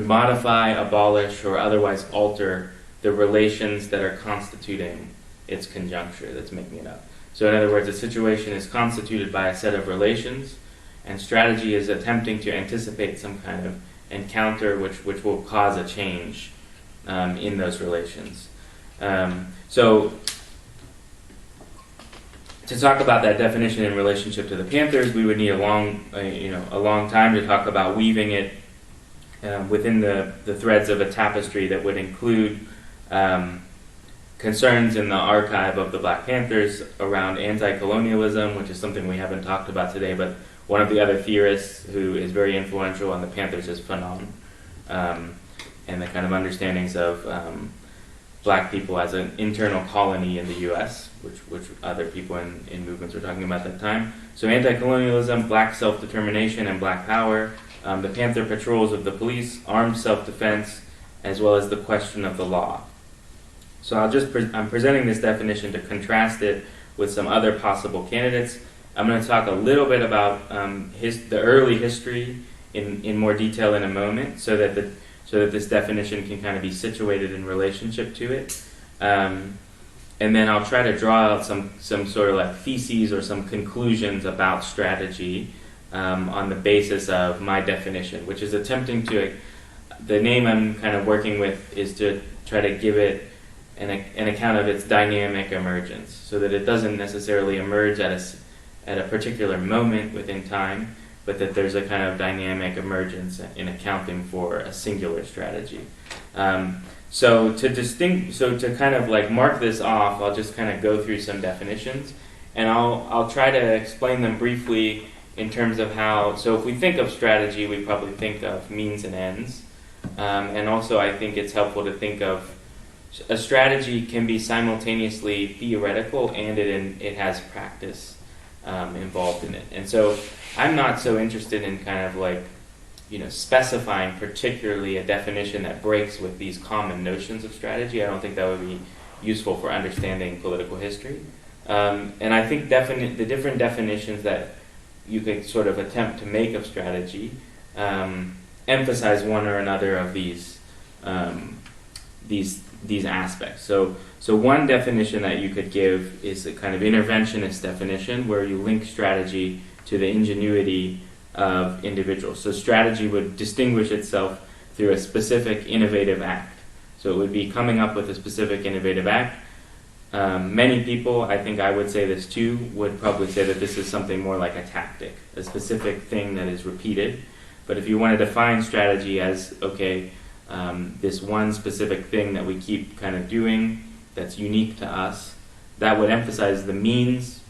modify, abolish, or otherwise alter the relations that are constituting its conjuncture that's making it up. So in other words, a situation is constituted by a set of relations, and strategy is attempting to anticipate some kind of encounter which will cause a change in those relations. So to talk about that definition in relationship to the Panthers, we would need a long time to talk about weaving it within the threads of a tapestry that would include concerns in the archive of the Black Panthers around anti-colonialism, which is something we haven't talked about today, but one of the other theorists who is very influential on the Panthers is Fanon, and the kind of understandings of black people as an internal colony in the U.S., which other people in movements were talking about at that time. So anti-colonialism, black self-determination, and black power, the Panther patrols of the police, armed self-defense, as well as the question of the law. So I'm presenting this definition to contrast it with some other possible candidates. I'm going to talk a little bit about the early history in more detail in a moment, so that this definition can kind of be situated in relationship to it. And then I'll try to draw out some sort of like theses or some conclusions about strategy on the basis of my definition, which is attempting to, the name I'm kind of working with is to try to give it an account of its dynamic emergence, so that it doesn't necessarily emerge at a particular moment within time, but that there's a kind of dynamic emergence in accounting for a singular strategy. So to kind of like mark this off, I'll just kind of go through some definitions, and I'll try to explain them briefly in terms of how. So if we think of strategy, we probably think of means and ends, and also I think it's helpful to think of a strategy can be simultaneously theoretical and it has practice involved in it. And so I'm not so interested in kind of like, specifying particularly a definition that breaks with these common notions of strategy. I don't think that would be useful for understanding political history. And I think the different definitions that you could sort of attempt to make of strategy emphasize one or another of these aspects. So one definition that you could give is a kind of interventionist definition where you link strategy to the ingenuity of individuals. So strategy would distinguish itself through a specific innovative act. So it would be coming up with a specific innovative act. Many people, I think I would say this too, would probably say that this is something more like a tactic, a specific thing that is repeated. But if you want to define strategy as, this one specific thing that we keep kind of doing that's unique to us, that would emphasize the means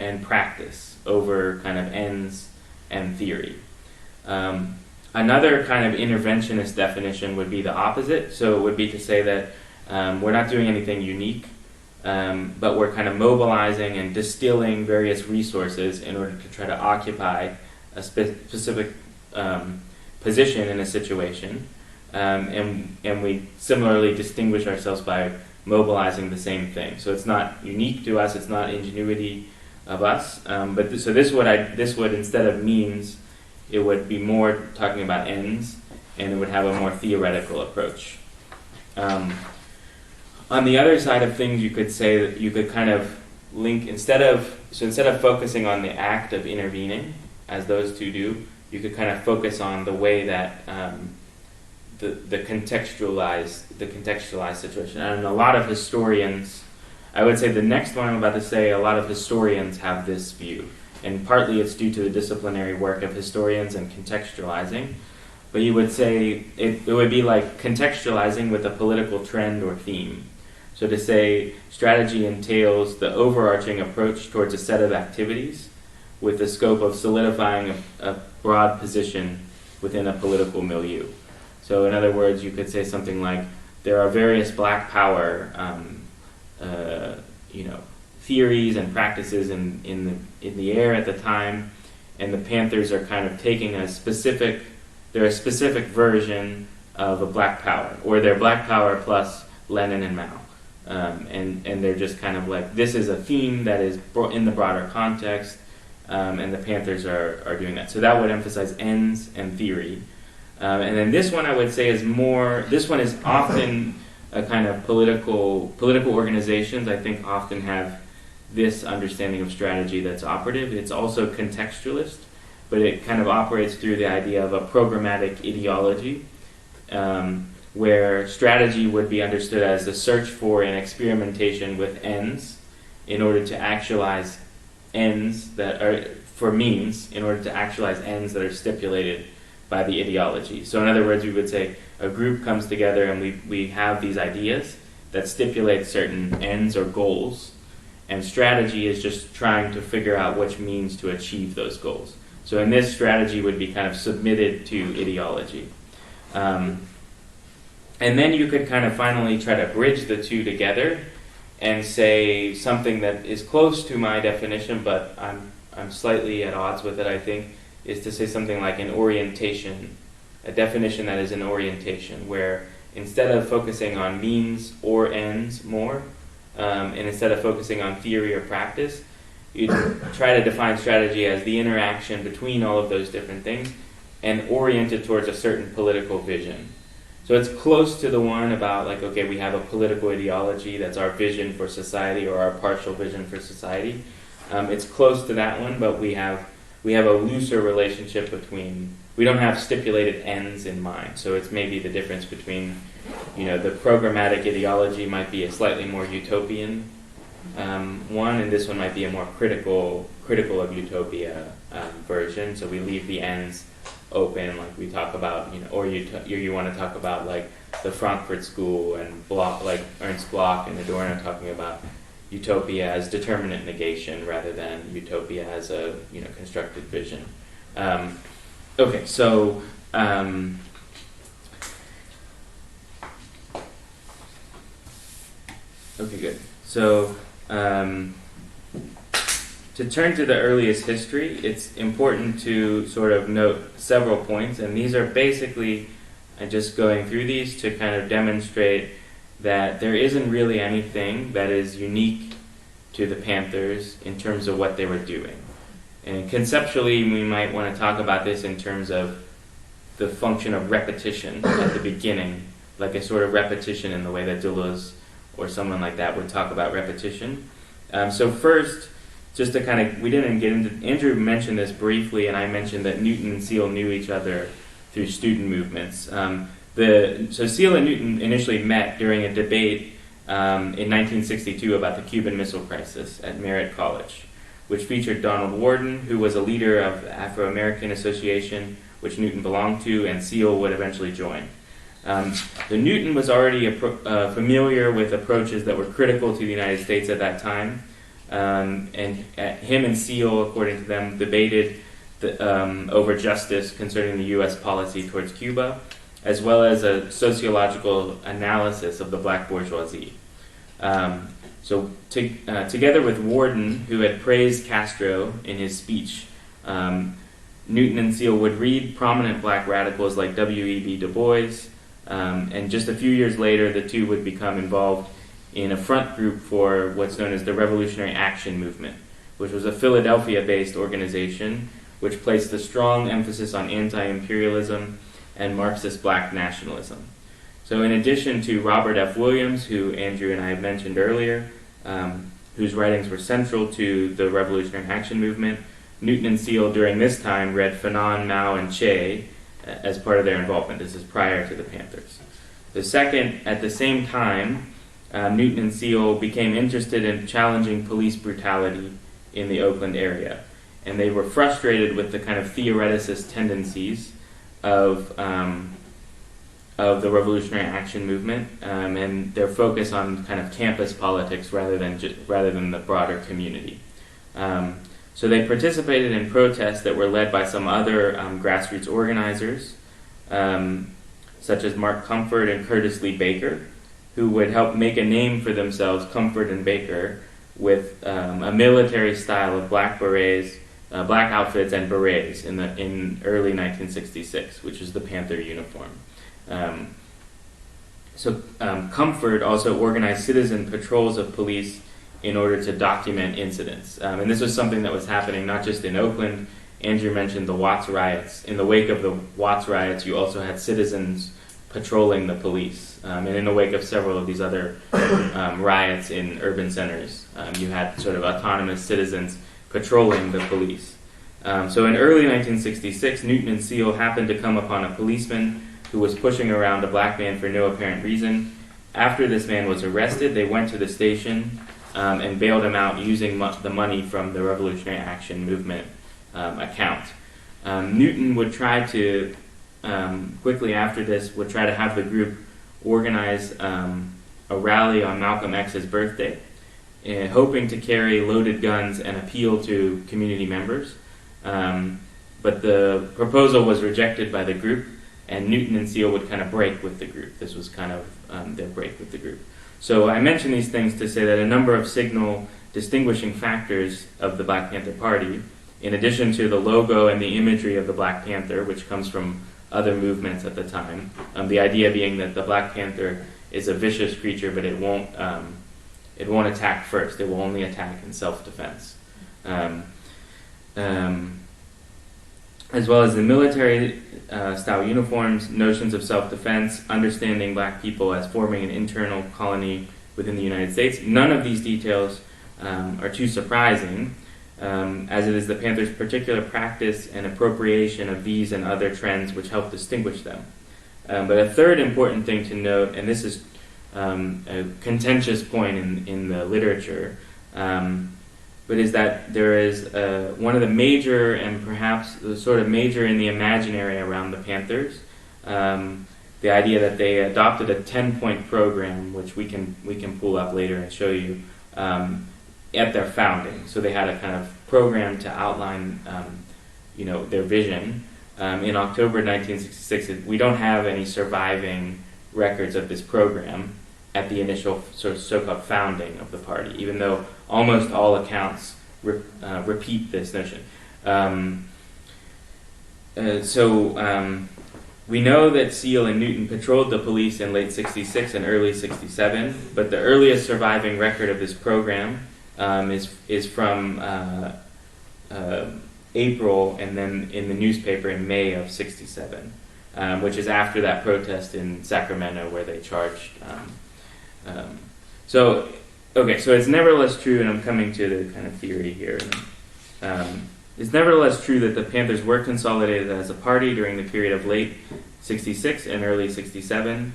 and practice over kind of ends and theory. Another kind of interventionist definition would be the opposite. So it would be to say that we're not doing anything unique, but we're kind of mobilizing and distilling various resources in order to try to occupy a specific position in a situation. And we similarly distinguish ourselves by mobilizing the same thing. So it's not unique to us, it's not ingenuity of us, but this would instead of means, it would be more talking about ends, and it would have a more theoretical approach. On the other side of things, you could say that you could kind of link, instead of focusing on the act of intervening, as those two do, you could kind of focus on the way that the contextualized situation. And a lot of historians, I would say the next one I'm about to say, a lot of historians have this view. And partly it's due to the disciplinary work of historians and contextualizing. But you would say it would be like contextualizing with a political trend or theme. So to say strategy entails the overarching approach towards a set of activities with the scope of solidifying a broad position within a political milieu. So in other words, you could say something like, there are various black power theories and practices in the air at the time, and the Panthers are kind of taking a specific version of a black power, or they're black power plus Lenin and Mao. And they're just kind of like, this is a theme that is in the broader context, and the Panthers are doing that. So that would emphasize ends and theory. And then this one I would say is more, this one is often a kind of political organizations, I think, often have this understanding of strategy that's operative. It's also contextualist, but it kind of operates through the idea of a programmatic ideology, where strategy would be understood as the search for and experimentation with ends in order to actualize ends that are, for means, in order to actualize ends that are stipulated by the ideology. So in other words, we would say a group comes together and we have these ideas that stipulate certain ends or goals, and strategy is just trying to figure out which means to achieve those goals. So in this, strategy would be kind of submitted to ideology. And then you could kind of finally try to bridge the two together and say something that is close to my definition, but I'm slightly at odds with it, I think, is to say something like an orientation, a definition that is an orientation, where instead of focusing on means or ends more, and instead of focusing on theory or practice, you try to define strategy as the interaction between all of those different things and orient it towards a certain political vision. So it's close to the one about, like, okay, we have a political ideology that's our vision for society or our partial vision for society. It's close to that one, but we have a looser relationship between, we don't have stipulated ends in mind. So it's maybe the difference between, the programmatic ideology might be a slightly more utopian one, and this one might be a more critical of utopia version. So we leave the ends open, like we talk about, or you want to talk about like the Frankfurt School and Bloch, like Ernst Bloch and Adorno talking about utopia as determinate negation rather than utopia as a constructed vision. Okay, so okay, good. So to turn to the earliest history, it's important to sort of note several points, and these are basically, just going through these to kind of demonstrate that there isn't really anything that is unique to the Panthers in terms of what they were doing. And conceptually, we might want to talk about this in terms of the function of repetition at the beginning, like a sort of repetition in the way that Deleuze or someone like that would talk about repetition. So first, just to kind of, we didn't get into, Andrew mentioned this briefly, and I mentioned that Newton and Searle knew each other through student movements. So Searle and Newton initially met during a debate in 1962 about the Cuban Missile Crisis at Merritt College, which featured Donald Worden, who was a leader of the Afro-American Association, which Newton belonged to, and Searle would eventually join. The Newton was already familiar with approaches that were critical to the United States at that time, and him and Searle, according to them, debated over justice concerning the U.S. policy towards Cuba, as well as a sociological analysis of the black bourgeoisie. So together with Worden, who had praised Castro in his speech, Newton and Searle would read prominent black radicals like W.E.B. Du Bois, and just a few years later, the two would become involved in a front group for what's known as the Revolutionary Action Movement, which was a Philadelphia-based organization which placed a strong emphasis on anti-imperialism and Marxist black nationalism. So in addition to Robert F. Williams, who Andrew and I had mentioned earlier, whose writings were central to the Revolutionary Action Movement, Newton and Seale during this time read Fanon, Mao, and Che as part of their involvement. This is prior to the Panthers. The second, at the same time, Newton and Seale became interested in challenging police brutality in the Oakland area. And they were frustrated with the kind of theoreticist tendencies of the Revolutionary Action Movement and their focus on kind of campus politics rather than the broader community. So they participated in protests that were led by some other grassroots organizers, such as Mark Comfort and Curtis Lee Baker, who would help make a name for themselves, Comfort and Baker, with a military style of black berets, black outfits and berets in early 1966, which is the Panther uniform. Comfort also organized citizen patrols of police in order to document incidents. And this was something that was happening not just in Oakland. Andrew mentioned the Watts riots. In the wake of the Watts riots, you also had citizens patrolling the police. And in the wake of several of these other riots in urban centers, you had sort of autonomous citizens patrolling the police. So in early 1966, Newton and Seale happened to come upon a policeman who was pushing around a black man for no apparent reason. After this man was arrested, they went to the station and bailed him out using the money from the Revolutionary Action Movement account. Newton would try to, quickly after this, would try to have the group organize a rally on Malcolm X's birthday, hoping to carry loaded guns and appeal to community members. But the proposal was rejected by the group, and Newton and Seale would kind of break with the group. This was kind of their break with the group. So I mention these things to say that a number of signal distinguishing factors of the Black Panther Party, in addition to the logo and the imagery of the Black Panther, which comes from other movements at the time, the idea being that the Black Panther is a vicious creature, but it won't attack first. It will only attack in self-defense. As well as the military style uniforms, notions of self-defense, understanding black people as forming an internal colony within the United States. None of these details are too surprising, as it is the Panthers' particular practice and appropriation of these and other trends which help distinguish them. But a third important thing to note, and this is a contentious point in the literature, but is that there is one of the major, and perhaps the sort of major in the imaginary around the Panthers, the idea that they adopted a 10-point program, which we can pull up later and show you, at their founding. So they had a kind of program to outline, their vision. In October 1966, we don't have any surviving records of this program at the initial sort of so-called founding of the party, even though almost all accounts repeat this notion. We know that Seale and Newton patrolled the police in late 66 and early 67, but the earliest surviving record of this program is from April, and then in the newspaper in May of 67, which is after that protest in Sacramento where they charged. So it's nevertheless true, and I'm coming to the kind of theory here. It's nevertheless true that the Panthers were consolidated as a party during the period of late 66 and early 67.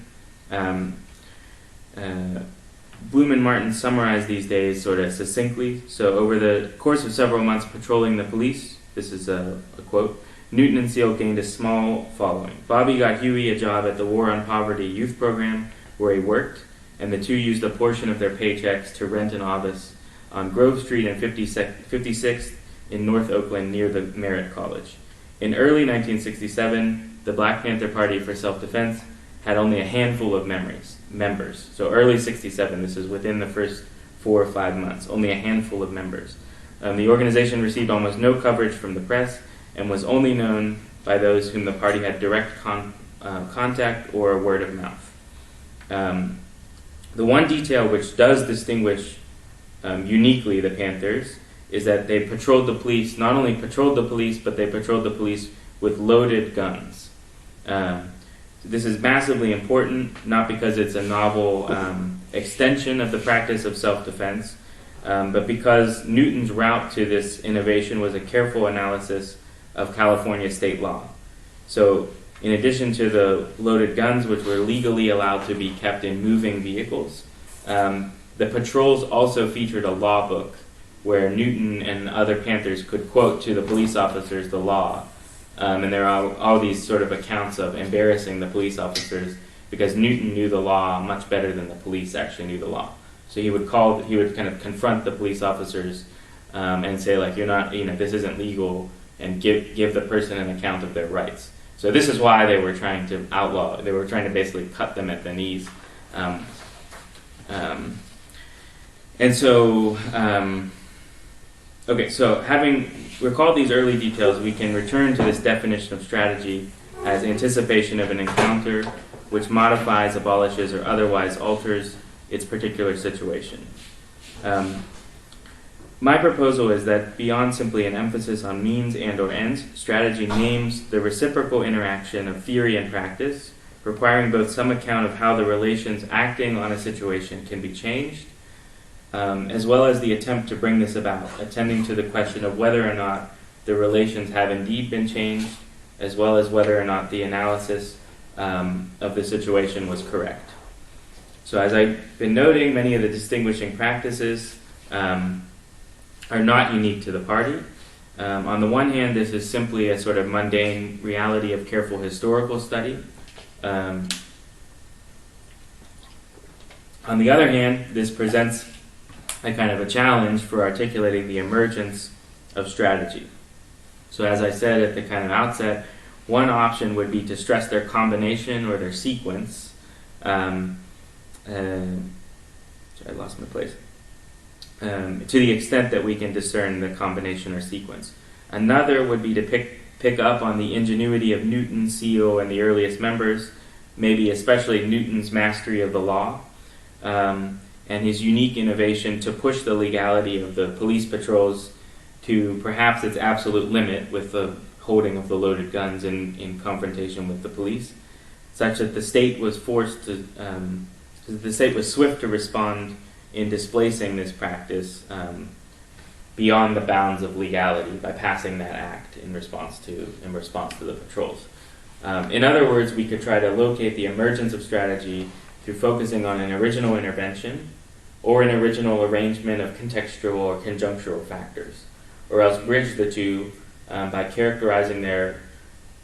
Bloom and Martin summarized these days sort of succinctly. So over the course of several months patrolling the police, this is a quote, Newton and Seale gained a small following. Bobby got Huey a job at the War on Poverty youth program where he worked, and the two used a portion of their paychecks to rent an office on Grove Street and 56th in North Oakland near the Merritt College. In early 1967, the Black Panther Party for Self-Defense had only a handful of members. So early 67, this is within the first 4 or 5 months, only a handful of members. The organization received almost no coverage from the press and was only known by those whom the party had direct contact or word of mouth. The one detail which does distinguish uniquely the Panthers is that they patrolled the police, not only patrolled the police, but they patrolled the police with loaded guns. This is massively important, not because it's a novel extension of the practice of self-defense, but because Newton's route to this innovation was a careful analysis of California state law. So in addition to the loaded guns, which were legally allowed to be kept in moving vehicles, the patrols also featured a law book where Newton and other Panthers could quote to the police officers the law. And there are all these sort of accounts of embarrassing the police officers because Newton knew the law much better than the police actually knew the law. So he would kind of confront the police officers and say, like, you're not, this isn't legal, and give the person an account of their rights. So this is why they were trying to outlaw, they were trying to basically cut them at the knees. So having recalled these early details, we can return to this definition of strategy as anticipation of an encounter which modifies, abolishes, or otherwise alters its particular situation. My proposal is that beyond simply an emphasis on means and or ends, strategy names the reciprocal interaction of theory and practice, requiring both some account of how the relations acting on a situation can be changed, as well as the attempt to bring this about, attending to the question of whether or not the relations have indeed been changed, as well as whether or not the analysis of the situation was correct. So as I've been noting, many of the distinguishing practices are not unique to the party. On the one hand, this is simply a sort of mundane reality of careful historical study. On the other hand, this presents a kind of a challenge for articulating the emergence of strategy. So as I said at the kind of outset, one option would be to stress their combination or their sequence. Sorry, I lost my place. To the extent that we can discern the combination or sequence. Another would be to pick up on the ingenuity of Newton, Seal, and the earliest members, maybe especially Newton's mastery of the law, and his unique innovation to push the legality of the police patrols to perhaps its absolute limit with the holding of the loaded guns in confrontation with the police, such that the state was swift to respond in displacing this practice beyond the bounds of legality by passing that act in response to the patrols. In other words, we could try to locate the emergence of strategy through focusing on an original intervention or an original arrangement of contextual or conjunctural factors, or else bridge the two by characterizing their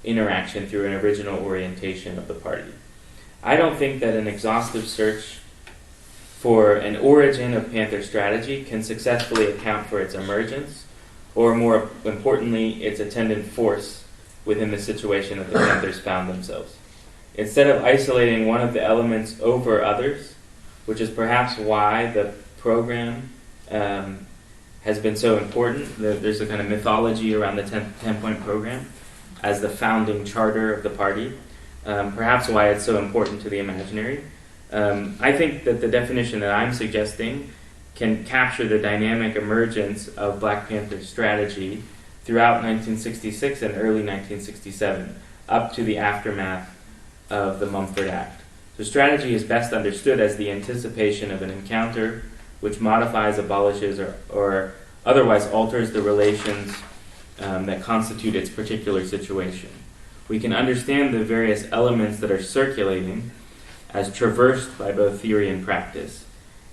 interaction through an original orientation of the party. I don't think that an exhaustive search for an origin of Panther strategy can successfully account for its emergence, or more importantly, its attendant force within the situation that the Panthers found themselves. Instead of isolating one of the elements over others, which is perhaps why the program has been so important, there's a kind of mythology around the 10-point program as the founding charter of the party, perhaps why it's so important to the imaginary. I think that the definition that I'm suggesting can capture the dynamic emergence of Black Panther strategy throughout 1966 and early 1967, up to the aftermath of the Mumford Act. So strategy is best understood as the anticipation of an encounter which modifies, abolishes, or otherwise alters the relations that constitute its particular situation. We can understand the various elements that are circulating as traversed by both theory and practice,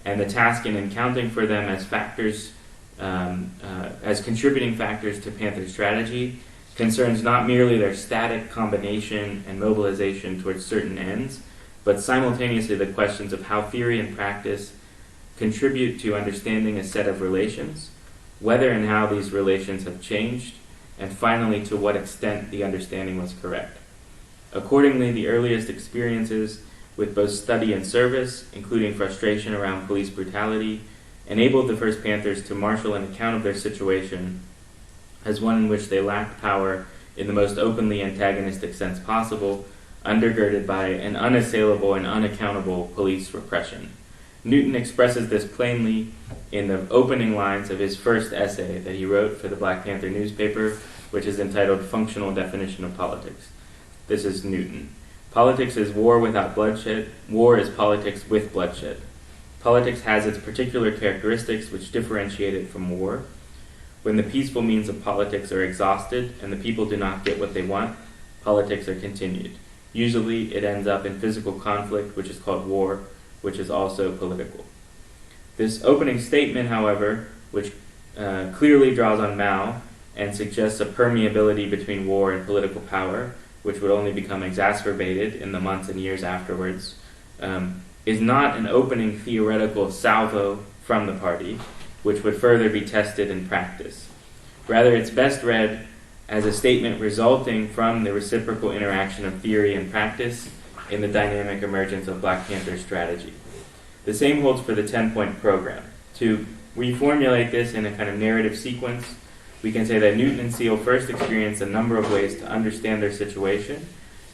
and the task in accounting for them as factors, as contributing factors to Panther strategy, concerns not merely their static combination and mobilization towards certain ends, but simultaneously the questions of how theory and practice contribute to understanding a set of relations, whether and how these relations have changed, and finally to what extent the understanding was correct. Accordingly, the earliest experiences with both study and service, including frustration around police brutality, enabled the first Panthers to marshal an account of their situation as one in which they lacked power in the most openly antagonistic sense possible, undergirded by an unassailable and unaccountable police repression. Newton expresses this plainly in the opening lines of his first essay that he wrote for the Black Panther newspaper, which is entitled Functional Definition of Politics. This is Newton. Politics is war without bloodshed. War is politics with bloodshed. Politics has its particular characteristics which differentiate it from war. When the peaceful means of politics are exhausted and the people do not get what they want, politics are continued. Usually it ends up in physical conflict, which is called war, which is also political. This opening statement, however, which clearly draws on Mao and suggests a permeability between war and political power, which would only become exacerbated in the months and years afterwards, is not an opening theoretical salvo from the party, which would further be tested in practice. Rather, it's best read as a statement resulting from the reciprocal interaction of theory and practice in the dynamic emergence of Black Panther's strategy. The same holds for the 10-point program. To reformulate this in a kind of narrative sequence, we can say that Newton and Seal first experienced a number of ways to understand their situation,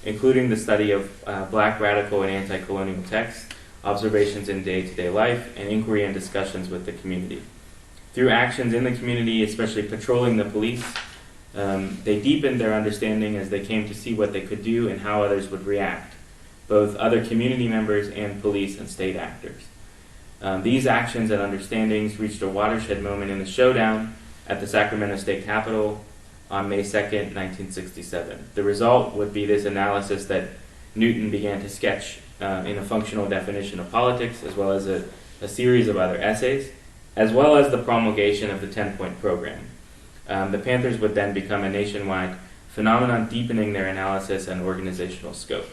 including the study of Black radical and anti-colonial texts, observations in day-to-day life, and inquiry and discussions with the community. Through actions in the community, especially patrolling the police, they deepened their understanding as they came to see what they could do and how others would react, both other community members and police and state actors. These actions and understandings reached a watershed moment in the showdown at the Sacramento State Capitol on May 2nd, 1967. The result would be this analysis that Newton began to sketch in a functional definition of politics, as well as a series of other essays, as well as the promulgation of the 10-point program. The Panthers would then become a nationwide phenomenon, deepening their analysis and organizational scope.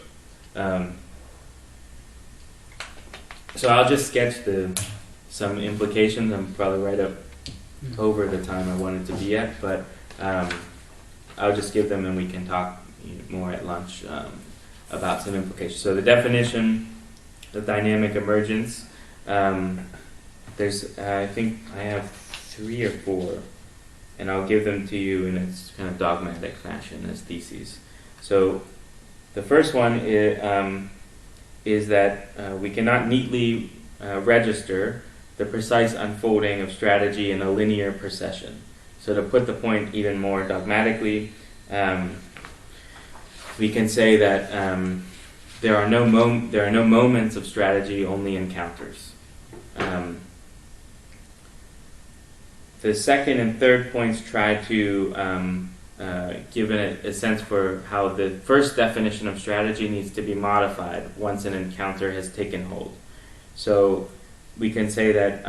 So I'll just sketch some implications. I'm probably right up over the time I wanted to be at, but I'll just give them and we can talk more at lunch about some implications. So the definition, the dynamic emergence, there's, I think I have 3 or 4, and I'll give them to you in its kind of dogmatic fashion as theses. So the first one is that we cannot neatly register the precise unfolding of strategy in a linear procession. So to put the point even more dogmatically, we can say that there are no moments of strategy, only encounters. The second and third points try to give a sense for how the first definition of strategy needs to be modified once an encounter has taken hold. So we can say that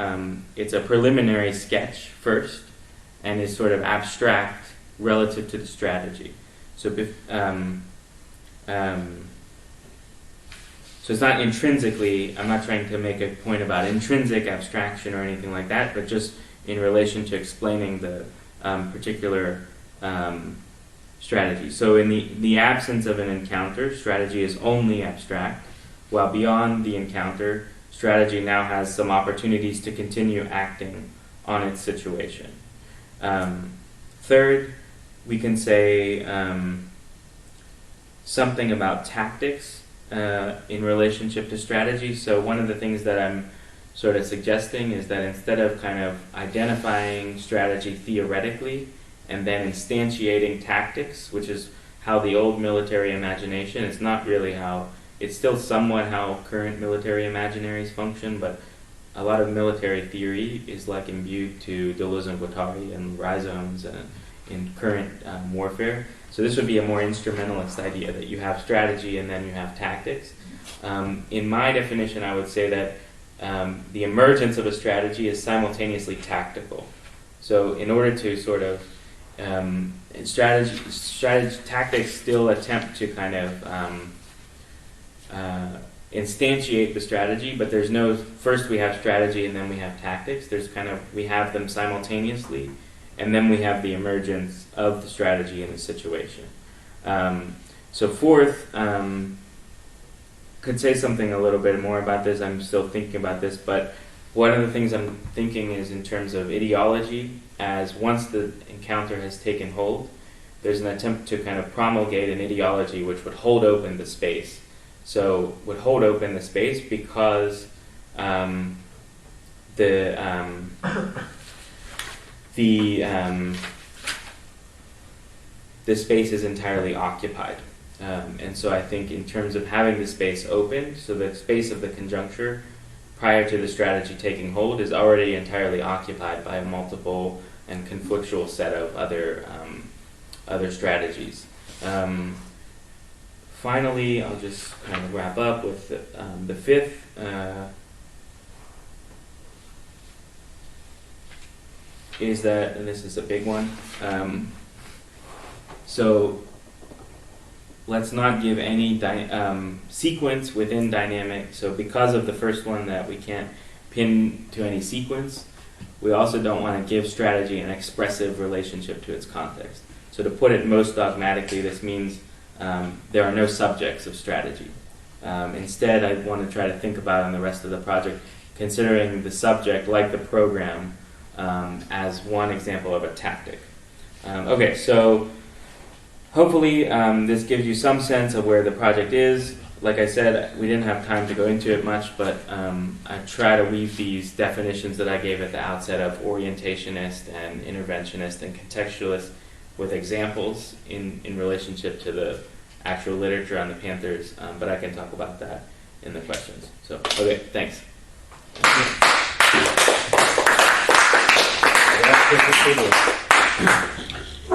it's a preliminary sketch first and is sort of abstract relative to the strategy. So so it's not intrinsically, I'm not trying to make a point about intrinsic abstraction or anything like that, but just in relation to explaining the particular strategy. So in the absence of an encounter, strategy is only abstract, while beyond the encounter, strategy now has some opportunities to continue acting on its situation. Third, we can say something about tactics in relationship to strategy. So one of the things that I'm sort of suggesting is that instead of kind of identifying strategy theoretically and then instantiating tactics, which is how the old military imagination, it's not really how, it's still somewhat how current military imaginaries function, but a lot of military theory is like imbued to Deleuze and Guattari and rhizomes in current warfare. So this would be a more instrumentalist idea, that you have strategy and then you have tactics. In my definition, I would say that the emergence of a strategy is simultaneously tactical. So in order to sort of tactics still attempt to kind of instantiate the strategy, but there's no, first we have strategy and then we have tactics. There's kind of, we have them simultaneously, and then we have the emergence of the strategy in the situation. So fourth, could say something a little bit more about this. I'm still thinking about this, but one of the things I'm thinking is in terms of ideology, as once the encounter has taken hold, there's an attempt to kind of promulgate an ideology which would hold open the space. So would hold open the space because the space is entirely occupied. And so I think in terms of having the space open, so the space of the conjuncture prior to the strategy taking hold is already entirely occupied by a multiple and conflictual set of other strategies. Finally, I'll just kind of wrap up with the fifth. Is that, and this is a big one, so let's not give any sequence within dynamic. So because of the first one that we can't pin to any sequence, we also don't want to give strategy an expressive relationship to its context. So to put it most dogmatically, this means there are no subjects of strategy. Instead, I want to try to think about in the rest of the project, considering the subject, like the program, as one example of a tactic. Okay, so hopefully this gives you some sense of where the project is. Like I said, we didn't have time to go into it much, but I try to weave these definitions that I gave at the outset of orientationist and interventionist and contextualist with examples in relationship to the actual literature on the Panthers, but I can talk about that in the questions. So, okay, thanks. Gracias.